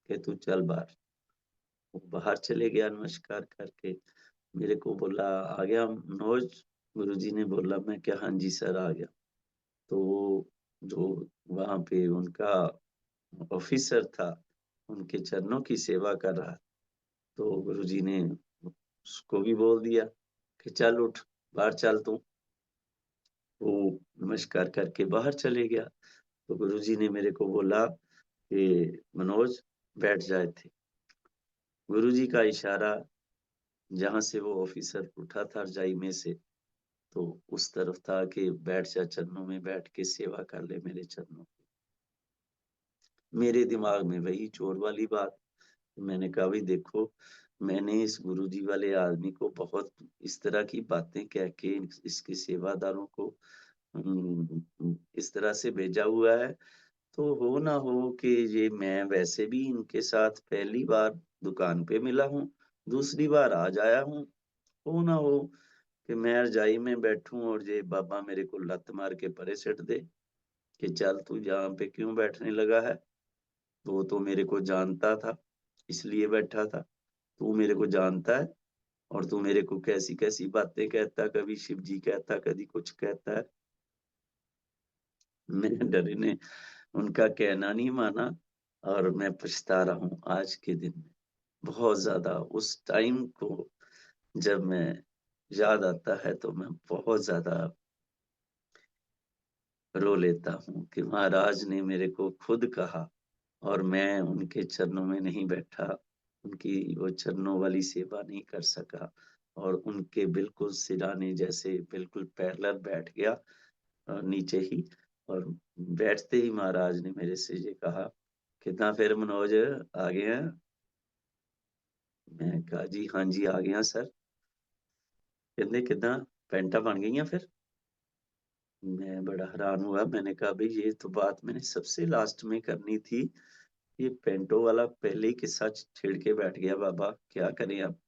Speaker 1: कि तू चल बाहर। वो बाहर चले गया नमस्कार करके। मेरे को बोला, "आ गया मनोज?" गुरुजी ने बोला, मैं क्या, "हाँ जी सर, आ गया।" तो वो जो वहाँ पे उनका ऑफिसर था, उनके चरणों की सेवा कर रहा। तो गुरुजी ने उसको भी बोल दिया कि चल उठ, बाहर चल तू। वो नमस्कार करके बाहर चले गया। तो गुरुजी ने मेरे को बोला कि मनोज बैठ जा इत्थे। गुरुजी का इशारा जहाँ से वो ऑफिसर उठा था रजाई में से, तो उस तरफ था कि बैठ जा चरणों में, बैठ के सेवा कर ले मेरे चरणों की। मेरे दिमाग में वही चोर वाली बात। मैंने कहा भई देखो, मैंने इस गुरुजी वाले आदमी को बहुत इस तरह की बातें कह के इसके सेवादारों को इस तरह से भेजा हुआ है, तो हो ना हो कि ये मैं वैसे भी इनके साथ पहली बार दुकान पे मिला हूँ, दूसरी बार आज आया हूँ। हो ना हो कि मैं रज़ाई में बैठूँ और ये बाबा मेरे को लत मार के परे सिट दे कि चल तू यहाँ पे क्यों बैठने लगा है? वो तो मेरे को जानता था, इसलिए बैठा था। तू मेरे को जानता है और तू मेरे को कैसी-कैसी बातें कहता, कभी शिव जी कहता, कभी कुछ कहता है। मैं डरे ने उनका कहना नहीं माना और मैं पछता रहा हूँ आज के दिन में। बहुत ज़्यादा उस टाइम को जब मैं याद आता है तो मैं बहुत ज़्यादा रो लेता हूँ कि महाराज ने मेरे को खुद कहा और मैं उनके चरणों में नहीं बैठा, उनकी वो चरणों वाली सेवा नहीं कर सका और उनके बिल्कुल सिरहाने जैसे बिल्कुल पैरेलल बैठ गया नीचे ही और बैठते ही महाराज ने मेरे से ये कहा, "कितना फिर मनोज आ गए हैं?" मैं कहा, "जी, हाँ जी, आ गया सर।" कहंदे, "किੱਦਾਂ पैंटां बन गईयां फिर?" मैं बड़ा हैरान हुआ, मैंने कहा, "भई ये तो बात मैंने सबसे लास्ट में करनी थी, ये पेंटो वाला पहले ही किस्सा छेड़ के बैठ गया बाबा, क्या करें अब?"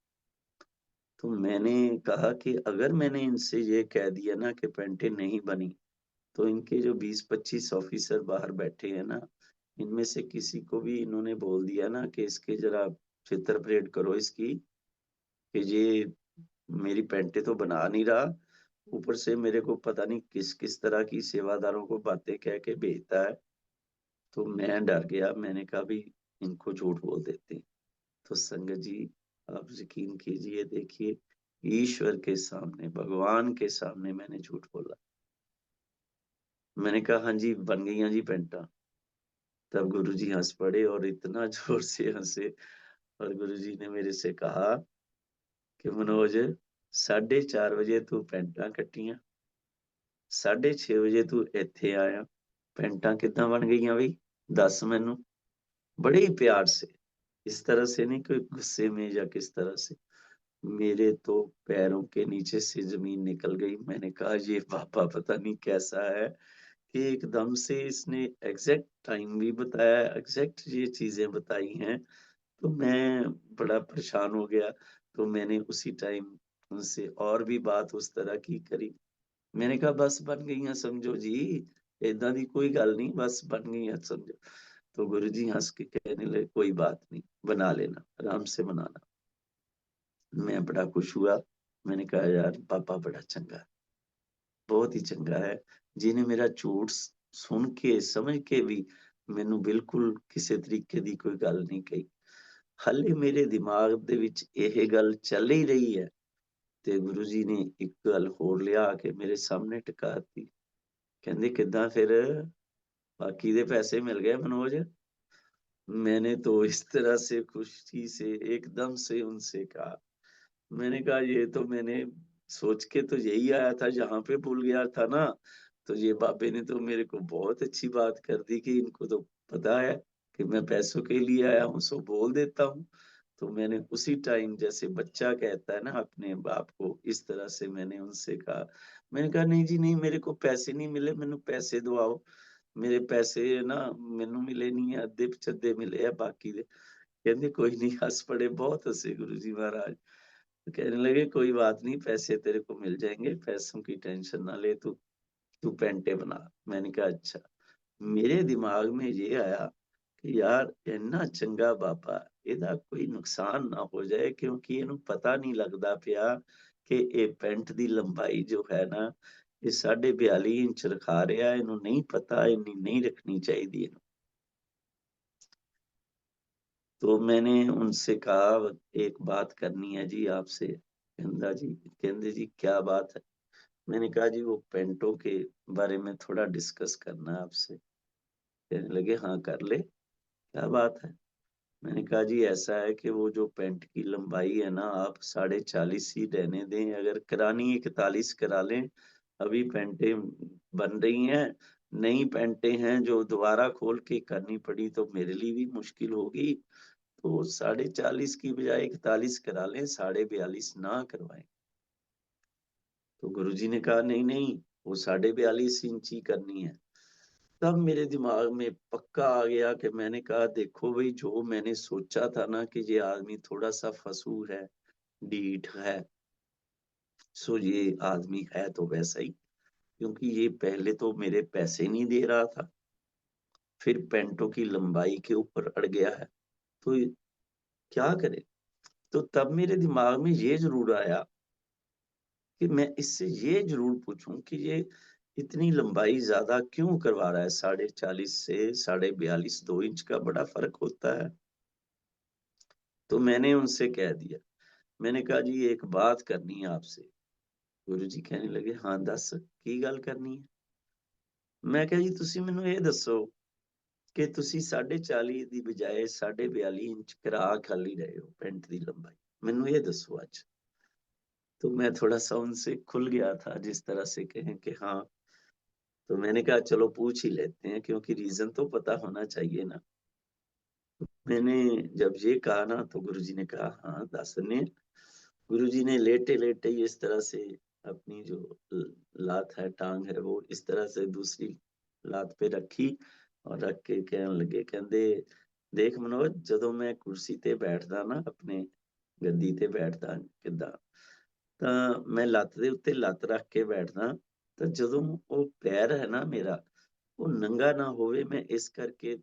Speaker 1: तो मैंने कहा कि अगर मैंने इनसे ये कह दिया ना कि पैंटें नहीं बनी, तो इनके जो 20-25 ऑफिसर बाहर बैठे हैं ना, इनमें से किसी को भी इन्होंने बोल दिया ना कि इसके ज़रा चित्र परेड करो इसकी, कि ये मेरी पैंटें तो बना नहीं रहा, ऊपर से मेरे को पता नहीं किस-किस तरह की सेवादारों को बातें कह के भेजता है। तो मैं डर गया, मैंने कहा भई इनको झूठ बोल देते हैं। तो संगत जी, आप यकीन कीजिए, देखिए ईश्वर के सामने, भगवान के सामने मैंने झूठ बोला। मैंने कहा, "हाँ जी, बन गई हैं जी पैंटां।" तब गुरुजी हँस पड़े और इतना ज़ोर से हँसे और गुरुजी ने मेरे से कहा कि मनोज 4:30 ਵਜੇ ਤੂੰ ਪੈਂਟਾਂ ਕੱਟੀਆਂ, 6:30 ਵਜੇ ਤੂੰ ਇੱਥੇ ਆਇਆ, ਪੈਂਟਾਂ किद्दां बन गईयां बई? दस मैनू। बड़े ही प्यार से, इस तरह से नहीं कोई गुस्से में या किस तरह से। मेरे तो पैरों के नीचे से ज़मीन निकल गई। मैंने कहा ये बाबा पता नहीं कैसा है कि एकदम से इसने एग्ज़ैक्ट टाइम भी बताया, एग्ज़ैक्ट ये चीज़ें बताई हैं। तो मैं बड़ा परेशान हो गया, तो मैंने उसी टाइम उनसे और भी बात उस तरह की करी। मैंने कहा बस बन गईयां समझो जी, ਏਦਾਂ ਦੀ कोई गल नहीं, बस बन गईयां समझो। तो गुरुजी हँस के कहने लगे कोई बात नहीं, बना लेना, आराम से बनाना। मैं बड़ा खुश हुआ। मैंने कहा यार पापा बड़ा चंगा है, बहुत ही चंगा है, ਜਿਹਨੇ ਮੇਰਾ ਝੂਠ ਸੁਣ ਕੇ ਸਮਝ ਕੇ ਵੀ ਮੈਨੂੰ ਬਿਲਕੁਲ ਕਿਸੇ ਤਰੀਕੇ ਦੀ ਕੋਈ ਗੱਲ ਨਹੀਂ ਕਹੀ। ਹਾਲੇ ਮੇਰੇ ਦਿਮਾਗ ਦੇ ਵਿੱਚ ਇਹ ਗੱਲ ਚੱਲ ਹੀ ਰਹੀ ਹੈ ਤੇ ਗੁਰੂ ਜੀ ਨੇ ਇੱਕ ਗੱਲ ਹੋਰ ਲਿਆ ਕੇ ਮੇਰੇ ਸਾਹਮਣੇ ਟਿਕਾ ਦਿੱਤੀ। ਕਹਿੰਦੇ ਕਿੱਦਾਂ ਫਿਰ बाकी दे पैसे मिल गए मनोज? मैंने तो इस तरह से खुशी से एकदम से उनसे कहा, मैंने कहा ये तो मैंने सोच के तो यही आया था, जहाँ पे भूल गया था ना, तो ये बाबे ने तो मेरे को बहुत अच्छी बात कर दी कि इनको तो पता है कि मैं पैसों के लिए आया हूँ, सो बोल देता हूँ। तो मैंने उसी टाइम जैसे बच्चा कहता है ना अपने बाप को, इस तरह से मैंने उनसे कहा। मैंने कहा नहीं जी नहीं, मेरे को पैसे नहीं मिले, मैनू पैसे दवाओ। मेरे पैसे ना मैनू मिले नहीं है, अद्धे पचੱਧੇ मिले है बाकी दे। कहंदे कोई नहीं, हँस पड़े, बहुत हँसे गुरु जी महाराज। तो कहने लगे कोई बात नहीं, पैसे तेरे को मिल जाएँगे, पैसों की टेंशन ना ले तू, तू पेंटे बना। मैंने कहा अच्छा। मेरे दिमाग में ये आया कि यार इन्ना चंगा बाबा, ਇਹਦਾ ਕੋਈ ਨੁਕਸਾਨ ਨਾ ਹੋ ਜਾਏ ਕਿਉਂਕਿ ਇਹਨੂੰ ਪਤਾ ਨਹੀਂ ਲੱਗਦਾ ਪਿਆ ਕਿ ਇਹ ਪੈਂਟ ਦੀ ਲੰਬਾਈ ਜੋ ਹੈ ਨਾ, ਇਹ 42.5 ਇੰਚ ਰਖਾ ਰਿਹਾ, ਇਹਨੂੰ नहीं पता, ਇੰਨੀ नहीं रखनी चाहिए ਇਹਨੂੰ। तो मैंने उनसे कहा एक बात करनी है जी आपसे। कहंदे जी क्या बात है? मैंने कहा जी वो पेंटों के बारे में थोड़ा डिस्कस करना है आपसे। कहने लगे हाँ कर ले, क्या बात है? मैंने कहा जी ऐसा है कि वो जो पैंट की लंबाई है ना, आप 40.5 ही रहने दें, अगर करानी है 41 करा लें। अभी पैंटें बन रही हैं, नई पैंटें हैं जो दोबारा खोल के करनी पड़ी तो मेरे लिए भी मुश्किल होगी। तो 40.5 की बजाय 41 करा लें, 42.5 ना करवाएं। तो गुरुजी ने कहा नहीं नहीं, वो 42.5 इंच ही करनी है। तब मेरे दिमाग में पक्का आ गया कि मैंने कहा देखो भाई, जो मैंने सोचा था ना कि ये आदमी थोड़ा सा फसू है, ढीठ है, सो ये आदमी है तो वैसा ही। क्योंकि ये पहले तो मेरे पैसे नहीं दे रहा था, फिर पैंटों की लंबाई के ऊपर अड़ गया है, तो ये क्या करे? तो तब मेरे दिमाग में ये जरूर आया कि मैं इससे ये ज़रूर पूछूँ कि ये इतनी लंबाई ज़्यादा क्यों करवा रहा है? 40.5 से 42.5 2 इंच का बड़ा फ़र्क होता है। तो मैंने उनसे कह दिया, मैंने कहा जी एक बात करनी है आपसे। गुरुजी कहने लगे हाँ दस, की गल करनी है? मैं कहा जी ਤੁਸੀਂ ਮੈਨੂੰ ਇਹ ਦੱਸੋ ਕਿ ਤੁਸੀਂ 40.5 ਦੀ ਬਜਾਏ 42.5 इंच करा खाली रहे हो पैंट ਦੀ लंबाई। ਮੈਨੂੰ ਇਹ ਦੱਸੋ आज। तो मैं थोड़ा-सा उनसे खुल गया था जिस तरह से कहें कि हाँ, तो मैंने कहा चलो पूछ ही लेते हैं क्योंकि रीज़न तो पता होना चाहिए ना। मैंने जब ये कहा ना तो गुरुजी ने कहा हाँ, दस ने। गुरुजी ने लेटे-लेटे ही इस तरह से अपनी जो ल लात है, टाँग है वो इस तरह से दूसरी लात पे रखी और रख के कहन लगे कहंदे देख मनोज ਜਦੋਂ मैं कुर्सी ते बैठदा ना अपने ਗੱਦੀ ਤੇ ਬੈਠਦਾ ਕਿੱਦਾਂ, ਤਾਂ ਮੈਂ ਲੱਤ ਦੇ ਉੱਤੇ ਲੱਤ ਰੱਖ ਕੇ ਬੈਠਦਾ, ਤਾਂ ਜਦੋਂ ਉਹ ਪੈਰ ਹੈ ਨਾ ਮੇਰਾ, ਉਹ ਨੰਗਾ ਨਾ ਹੋਵੇ ਮੈਂ ਇਸ ਕਰਕੇ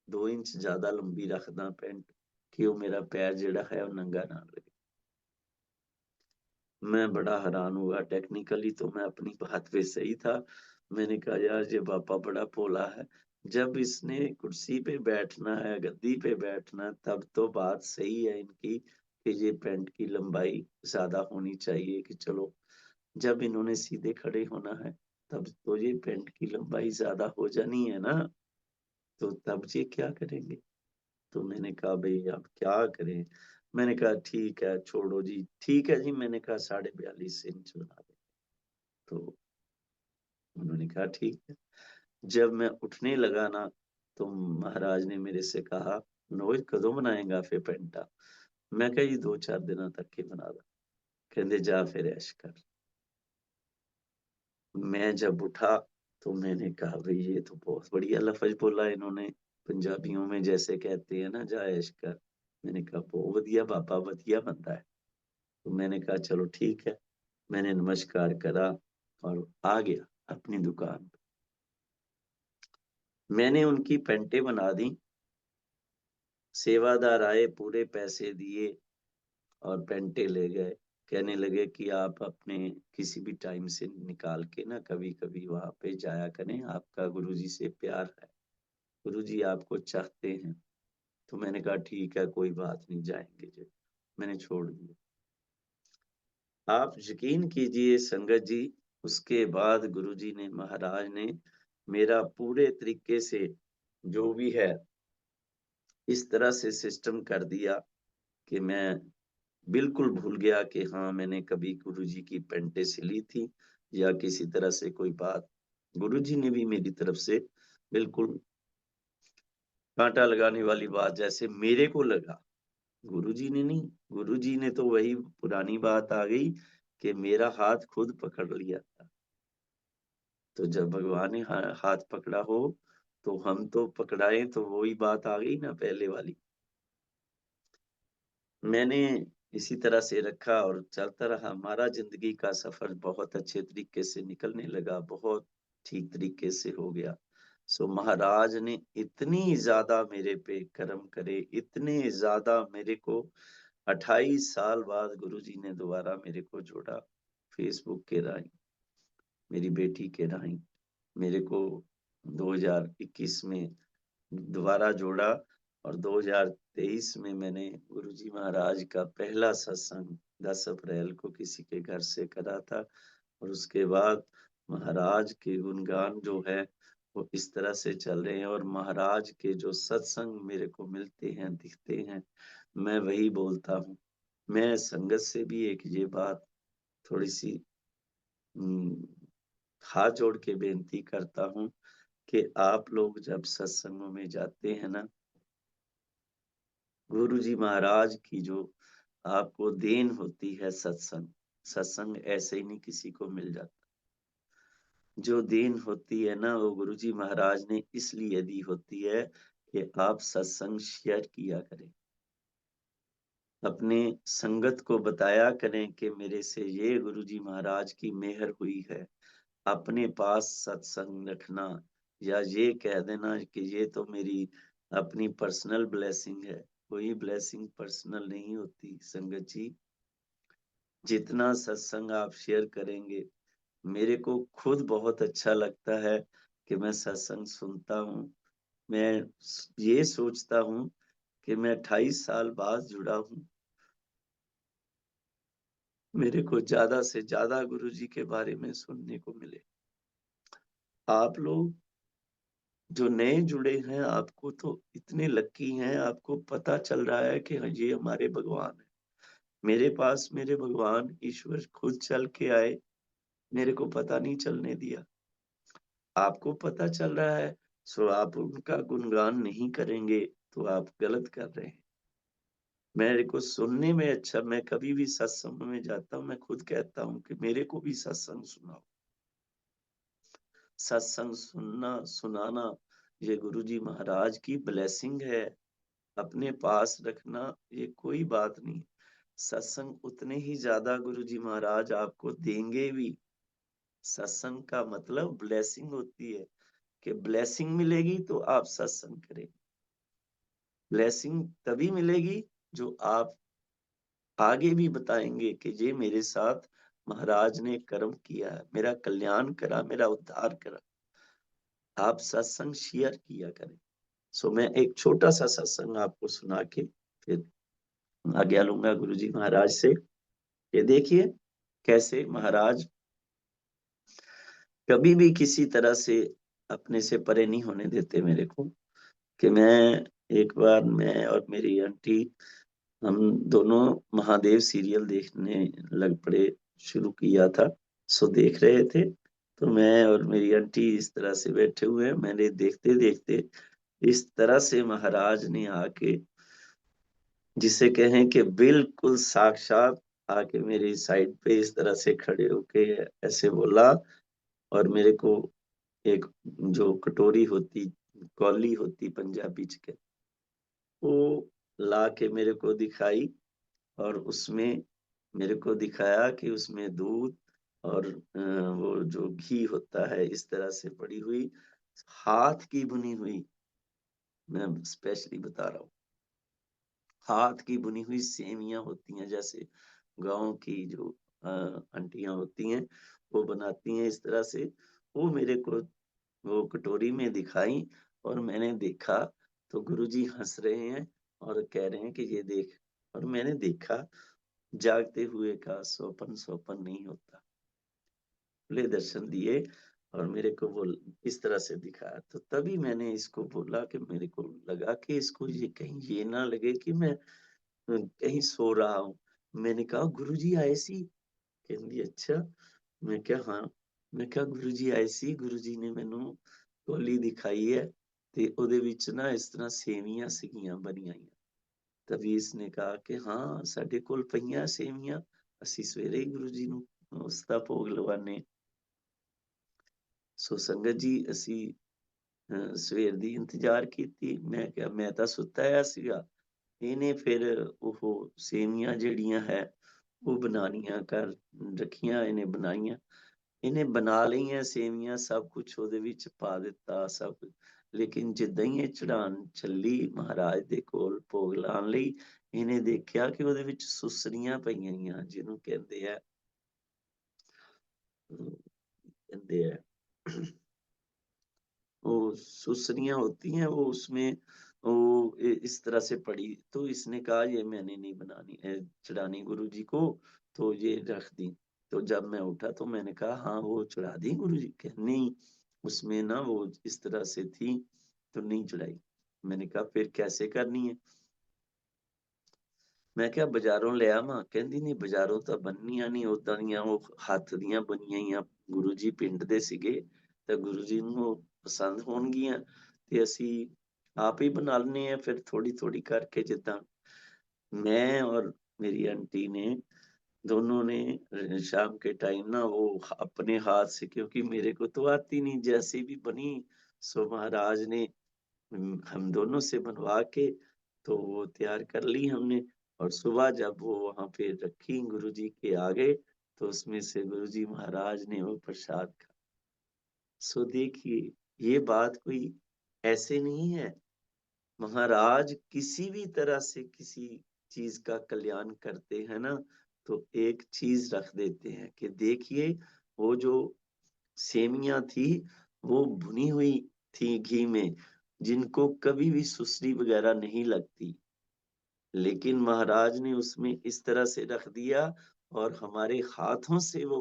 Speaker 1: 2 ਇੰਚ ਜ਼ਿਆਦਾ ਲੰਬੀ ਰੱਖਦਾ ਪੈਂਟ ਕਿ ਉਹ मेरा पैर ਜਿਹੜਾ है वो नंगा ना रहे। मैं बड़ा हैरान हुआ, टेक्निकली तो मैं अपनी बात पे सही था। मैंने कहा यार ये बाबा बड़ा भोला है, जब इसने कुर्सी पे बैठना है, गद्दी पे बैठना है, तब तो बात सही है इनकी कि ये पैंट की लंबाई ज़्यादा होनी चाहिए कि चलो जब इन्होंने सीधे खड़े होना है, तब तो ये पैंट की लंबाई ज़्यादा हो जानी है ना, तो तब ये क्या करेंगे? तो मैंने कहा भई अब क्या करें? मैंने कहा ठीक है, छोड़ो जी। ठीक है जी, मैंने कहा 42.5 इंच बना दें। तो उन्होंने कहा ठीक है। जब मैं उठने लगा ना, तो महाराज ने मेरे से कहा, "मनोज कदों बनाएगा फिर पैंटा?" मैं कहा जी 2-4 दिनों तक ही बना दा। कहंदे जा फिर ऐश कर। मैं जब उठा तो मैंने कहा भई ये तो बहुत बढ़िया लफ़ज़ बोला इन्होंने। पंजाबियों में जैसे कहते हैं ना जा ऐश कर। मैंने कहा बहुत वधिया बाबा, वधिया बंदा है। तो मैंने कहा चलो ठीक है। मैंने नमस्कार करा और आ गया अपनी दुकान पे। मैंने उनकी पेंटें बना दी। सेवादार आए, पूरे पैसे दिए और पेंटें ले गए। कहने लगे कि आप अपने किसी भी टाइम से निकाल के ना कभी कभी वहां पे जाया करें, आपका गुरुजी से प्यार है, गुरुजी आपको चाहते हैं। तो मैंने कहा ठीक है, कोई बात नहीं, जाएंगे जी। मैंने छोड़ दिया। आप यकीन कीजिए संगत जी, उसके बाद गुरुजी ने, महाराज ने मेरा पूरे तरीके से जो भी है इस तरह से सिस्टम कर दिया कि मैं बिल्कुल भूल गया कि हाँ मैंने कभी गुरुजी की पेंटें सिली थी या किसी तरह से कोई बात। गुरुजी ने भी मेरी तरफ से बिल्कुल कांटा लगाने वाली बात जैसे मेरे को लगा, गुरुजी ने नहीं। गुरुजी ने तो वही पुरानी बात आ गई कि मेरा हाथ खुद पकड़ लिया था। तो जब भगवान ने हाथ पकड़ा हो तो हम तो पकड़ाए, तो वही बात आ गई ना पहले वाली। मैंने इसी तरह से रखा और चलता रहा। हमारा जिंदगी का सफर बहुत अच्छे तरीके से निकलने लगा, बहुत ठीक तरीके से हो गया। सो महाराज ने इतनी ज्यादा मेरे पे करम करे, इतने ज्यादा मेरे को 28 साल बाद गुरुजी ने दोबारा मेरे को जोड़ा, फेसबुक के राही, मेरी बेटी के राही मेरे को 2021 में दोबारा जोड़ा। और 2023 में मैंने गुरुजी महाराज का पहला सत्संग 10 अप्रैल को किसी के घर से करा था। और उसके बाद महाराज के गुणगान जो है वो इस तरह से चल रहे हैं, और महाराज के जो सत्संग मेरे को मिलते हैं, दिखते हैं, मैं वही बोलता हूँ। मैं संगत से भी एक ये बात थोड़ी सी हाथ जोड़ के बेनती करता हूँ कि आप लोग जब सत्संगों में जाते हैं ना, गुरु जी महाराज की जो आपको देन होती है सत्संग, सत्संग ऐसे ही नहीं किसी को मिल जाता। जो देन होती है ना वो गुरु जी महाराज ने इसलिए दी होती है कि आप सत्संग शेयर किया करें, अपने संगत को बताया करें कि मेरे से ये गुरु जी महाराज की मेहर हुई है। अपने पास सत्संग रखना या ये कह देना कि ये तो मेरी अपनी पर्सनल ब्लेसिंग है, कोई ब्लेसिंग पर्सनल नहीं होती संगत जी। जितना सत्संग आप शेयर करेंगे, मेरे को खुद बहुत अच्छा लगता है कि मैं सत्संग सुनता हूँ। मैं ये सोचता हूँ कि मैं 28 साल बाद जुड़ा हूँ, मेरे को ज्यादा से ज्यादा गुरुजी के बारे में सुनने को मिले। आप लोग जो नए जुड़े हैं, आपको तो इतने लकी हैं, आपको पता चल रहा है कि हाँ, ये हमारे भगवान है। मेरे पास मेरे भगवान ईश्वर खुद चल के आए, मेरे को पता नहीं चलने दिया। आपको पता चल रहा है, सो आप उनका गुणगान नहीं करेंगे तो आप गलत कर रहे हैं। मेरे को सुनने में अच्छा, मैं कभी भी सत्संग में जाता हूँ, मैं खुद कहता हूँ कि मेरे को भी सत्संग सुनाओ। सत्संग सुनना सुनाना ये गुरुजी महाराज की ब्लेसिंग है। अपने पास रखना ये कोई बात नहीं। सत्संग उतने ही ज्यादा गुरुजी महाराज आपको देंगे भी। सत्संग का मतलब ब्लेसिंग होती है कि ब्लेसिंग मिलेगी तो आप सत्संग करें। ब्लेसिंग तभी मिलेगी जो आप आगे भी बताएंगे कि ये मेरे साथ महाराज ने कर्म किया है, मेरा कल्याण करा, मेरा उद्धार करा। आप सत्संग शेयर किया करें। सो मैं एक छोटा सा सत्संग आपको सुना के फिर आज्ञा लूंगा गुरुजी महाराज से। ये देखिए कैसे महाराज कभी भी किसी तरह से अपने से परे नहीं होने देते मेरे को। कि मैं एक बार, मैं और मेरी आंटी, हम दोनों महादेव सीरियल देखने लग पड़े, शुरू किया था। सो देख रहे थे, तो मैं और मेरी आंटी इस तरह से बैठे हुए हैं। मैंने देखते देखते इस तरह से महाराज ने आके, जिसे कहें कि बिल्कुल साक्षात आके मेरी साइड पे इस तरह से खड़े होके ऐसे बोला। और मेरे को एक जो कटोरी होती, कौली होती पंजाबी च कहते, वो ला के मेरे को दिखाई, और उसमें मेरे को दिखाया कि उसमें दूध और वो जो घी होता है इस तरह से पड़ी हुई, हाथ की बुनी हुई, मैं स्पेशली बता रहा हूँ, हाथ की बुनी हुई सेवियां होती हैं, जैसे गाँव की जो आंटियां होती हैं वो बनाती हैं इस तरह से, वो मेरे को वो कटोरी में दिखाई। और मैंने देखा तो गुरुजी हंस रहे हैं और कह रहे हैं कि ये देख। और मैंने देखा, जागते हुए का स्वप्न स्वप्न नहीं होता। खुले दर्शन दिए और मेरे को वो इस तरह से दिखाया। तो तभी मैंने इसको बोला कि मेरे को लगा कि इसको ये कहीं ये ना लगे कि मैं कहीं सो रहा हूँ। मैंने कहा गुरुजी आए सी? कहती अच्छा। मैं क्या हाँ। मैं क्या गुरुजी आए सी? गुरुजी ने मैनू कोली दिखाई है ਤੇ ਉਹਦੇ ਵਿੱਚ ਨਾ ਇਸ ਤਰ੍ਹਾਂ ਸੇਵੀਆਂ ਸੀਗੀਆਂ ਬਣੀਆਂ ਹੋਈਆਂ। ਤभी इसने कहा कि हाँ ਸਾਡੇ ਕੋਲ ਪਈਆਂ ਸੇਵੀਆਂ, ਅਸੀਂ ਸਵੇਰੇ ਹੀ ਗੁਰੂ ਜੀ ਨੂੰ ਉਸ ਦਾ ਭੋਗ ਲਵਾਨੇ। ਸੋ ਸੰਗਤ ਜੀ ਅਸੀਂ ਸਵੇਰ ਦੀ ਇੰਤਜ਼ਾਰ ਕੀਤੀ। ਮੈਂ ਕਿਹਾ ਮੈਂ ਤਾਂ ਸੁੱਤਾ ਹੋਇਆ ਸੀਗਾ। ਇਹਨੇ ਫਿਰ ਉਹ ਸੇਵੀਆਂ ਜਿਹੜੀਆਂ ਹੈ ਉਹ ਬਣਾਉਣੀਆਂ ਕਰ ਰੱਖੀਆਂ, ਇਹਨੇ ਬਣਾਈਆਂ। ਇਹਨੇ ਬਣਾ ਲਈਆਂ ਸੇਵੀਆਂ, ਸਭ ਕੁਛ ਉਹਦੇ ਵਿੱਚ ਪਾ ਦਿੱਤਾ ਸਭ। ਲੇਕਿਨ ਜਿੱਦਾਂ ਹੀ ਇਹ ਚੜਾਉਣ ਚੱਲੀ ਮਹਾਰਾਜ ਦੇ ਕੋਲ ਭੋਗ ਲਾਉਣ ਲਈ, ਇਹਨੇ ਦੇਖਿਆ ਕਿ ਉਹਦੇ ਵਿੱਚ ਸੁਸਰੀਆਂ ਪਈਆਂ ਹੋਈਆਂ, ਜਿਹਨੂੰ ਕਹਿੰਦੇ ਆ वो सुसरियां होती हैं, वो उसमें वो इस तरह से पड़ी। तो इसने कहा ये मैंने नहीं बनानी है चढ़ानी गुरु जी को, तो ये रख दी। तो जब मैं उठा तो मैंने कहा हाँ वो चढ़ा दी गुरु जी के? नहीं, उसमें ना वो इस तरह से थी तो नहीं चढ़ाई। मैंने कहा फिर कैसे करनी है? ਮੈਂ ਕਿਹਾ ਬਾਜ਼ਾਰੋਂ ਲੈ ਆਵਾਂ? ਕਹਿੰਦੀ ਨਹੀਂ, ਬਾਜ਼ਾਰੋਂ ਤਾਂ ਬਣਨੀਆਂ ਨਹੀਂ ਓਦਾਂ ਦੀਆਂ, ਉਹ ਹੱਥ ਦੀਆਂ ਬਣੀਆਂ ਹੋਈਆਂ ਗੁਰੂ ਜੀ ਪਿੰਡ ਦੇ ਸੀਗੇ, ਤੇ ਗੁਰੂ ਜੀ ਨੂੰ ਉਹ ਪਸੰਦ ਹੋਣਗੀਆਂ, ਤੇ ਅਸੀਂ ਆਪ ਹੀ ਬਣਾ ਲੈਂਦੇ ਆ ਫਿਰ ਥੋੜੀ ਥੋੜੀ करके। जिद्दां मैं और मेरी आंटी ने दोनों ने शाम के टाइम ना वो अपने हाथ से, क्योंकि मेरे को तो आती नहीं, जैसी भी बनी सो महाराज ने हम दोनों से बनवा के तो वो तैयार कर ली हमने। और सुबह जब वो वहां पे रखी गुरुजी के आगे, तो उसमें से गुरुजी महाराज ने वो प्रसाद खा। सो देखिए, ये बात कोई ऐसे नहीं है। महाराज किसी भी तरह से किसी चीज का कल्याण करते हैं ना, तो एक चीज रख देते हैं कि देखिए, वो जो सेमियां थी वो भुनी हुई थी घी में, जिनको कभी भी सुसरी वगैरह नहीं लगती, लेकिन महाराज ने उसमें इस तरह से रख दिया, और हमारे हाथों से वो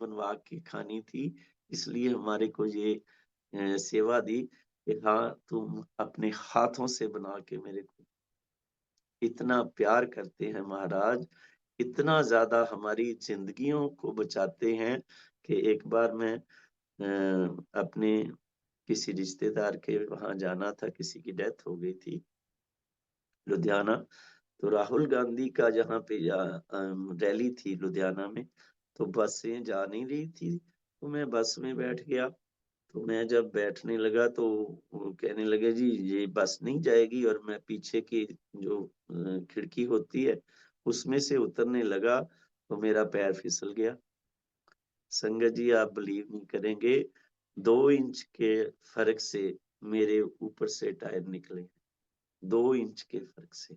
Speaker 1: बनवा के खानी थी। इसलिए हमारे को ये सेवा दी कि हाँ तुम अपने हाथों से बना के मेरे को। इतना प्यार करते हैं महाराज, इतना ज्यादा हमारी जिंदगियों को बचाते हैं कि एक बार मैं अपने किसी रिश्तेदार के वहां जाना था, किसी की डेथ हो गई थी लुधियाना। तो राहुल गांधी का जहाँ पे रैली थी लुधियाना में, तो बसें जा नहीं रही थी, तो मैं बस में बैठ गया। तो मैं जब बैठने लगा तो वो कहने लगे जी ये बस नहीं जाएगी, और मैं पीछे की जो खिड़की होती है उसमें से उतरने लगा तो मेरा पैर फिसल गया। संगत जी आप बिलीव नहीं करेंगे, 2 इंच के फर्क से मेरे ऊपर से टायर निकले। 2 इंच के फर्क से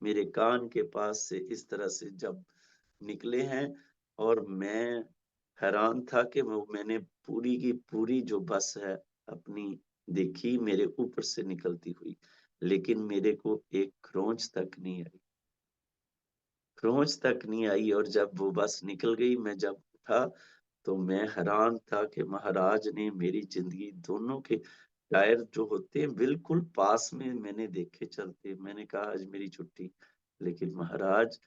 Speaker 1: मेरे कान के पास से इस तरह से जब निकले हैं। और मैं हैरान था कि वो मैंने पूरी की पूरी जो बस है अपनी देखी मेरे ऊपर से निकलती हुई, लेकिन मेरे को एक खरोंच तक नहीं आई, खरोंच तक नहीं आई। और जब वो बस निकल गई, मैं जब उठा तो मैं हैरान था कि महाराज ने मेरी जिंदगी, दोनों के टायर जो होते हैं बिल्कुल पास में मैंने देखे चलते। मैंने कहा आज मेरी छुट्टी। लेकिन महाराज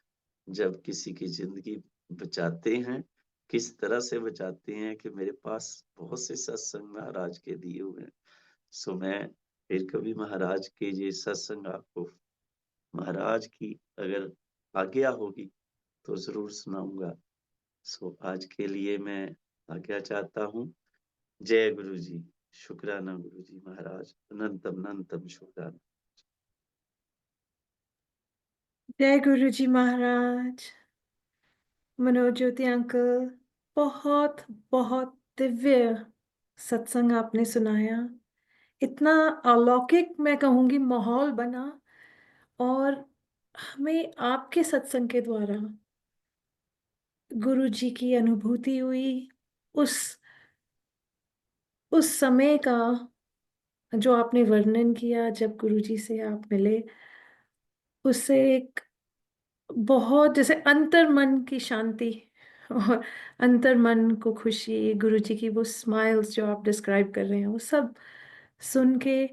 Speaker 1: जब किसी की जिंदगी बचाते हैं, किस तरह से बचाते हैं कि मेरे पास बहुत से सत्संग महाराज के दिए हुए हैं। सो मैं फिर कभी महाराज के ये सत्संग आपको, महाराज की अगर आज्ञा होगी तो जरूर सुनाऊंगा। सो आज के लिए मैं आज्ञा चाहता हूँ। जय गुरु जी। शुक्राना गुरु जी महाराज, अनंतम अनंतम शुक्राना।
Speaker 2: जय गुरु जी महाराज। मनोज ज्योति अंकल, बहुत बहुत दिव्य सत्संग आपने सुनाया। इतना अलौकिक मैं कहूंगी माहौल बना, और हमें आपके सत्संग के द्वारा गुरु जी की अनुभूति हुई। उस उस समय का जो आपने वर्णन किया जब गुरु जी से आप मिले, उससे एक बहुत जैसे अंतर मन की शांति और अंतर मन को खुशी, गुरु जी की वो स्माइल्स जो आप डिस्क्राइब कर रहे हैं, वो सब सुन के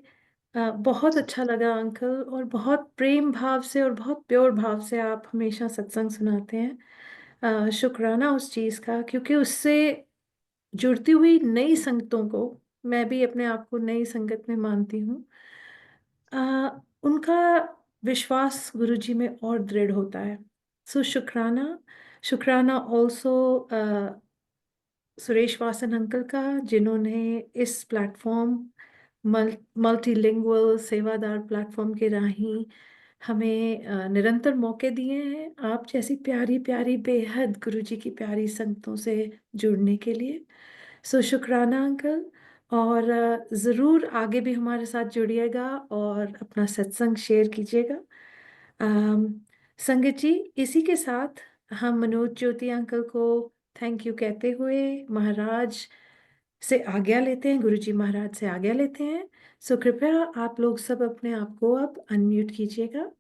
Speaker 2: बहुत अच्छा लगा अंकल। और बहुत प्रेम भाव से और बहुत प्योर भाव से आप हमेशा सत्संग सुनाते हैं। शुक्राना उस चीज़ का, क्योंकि उससे जुड़ती हुई नई संगतों को, मैं भी अपने आप को नई संगत में मानती हूँ, उनका विश्वास गुरु जी में और दृढ़ होता है। सो शुक्राना। शुक्राना ऑल्सो सुरेश वासन अंकल का, जिन्होंने इस प्लेटफॉर्म, मल्टीलिंगुअल सेवादार प्लेटफॉर्म के राही हमें निरंतर मौके दिए हैं आप जैसी प्यारी प्यारी बेहद गुरु जी की प्यारी संगतों से जुड़ने के लिए। सो शुक्राना अंकल। और ज़रूर आगे भी हमारे साथ जुड़िएगा और अपना सत्संग शेयर कीजिएगा। अम, संगत जी, इसी के साथ हम मनोज ज्योति अंकल को थैंक यू कहते हुए महाराज से आज्ञा लेते हैं, गुरु जी महाराज से आज्ञा लेते हैं। सो कृपया आप लोग सब अपने आप को अब अनम्यूट कीजिएगा।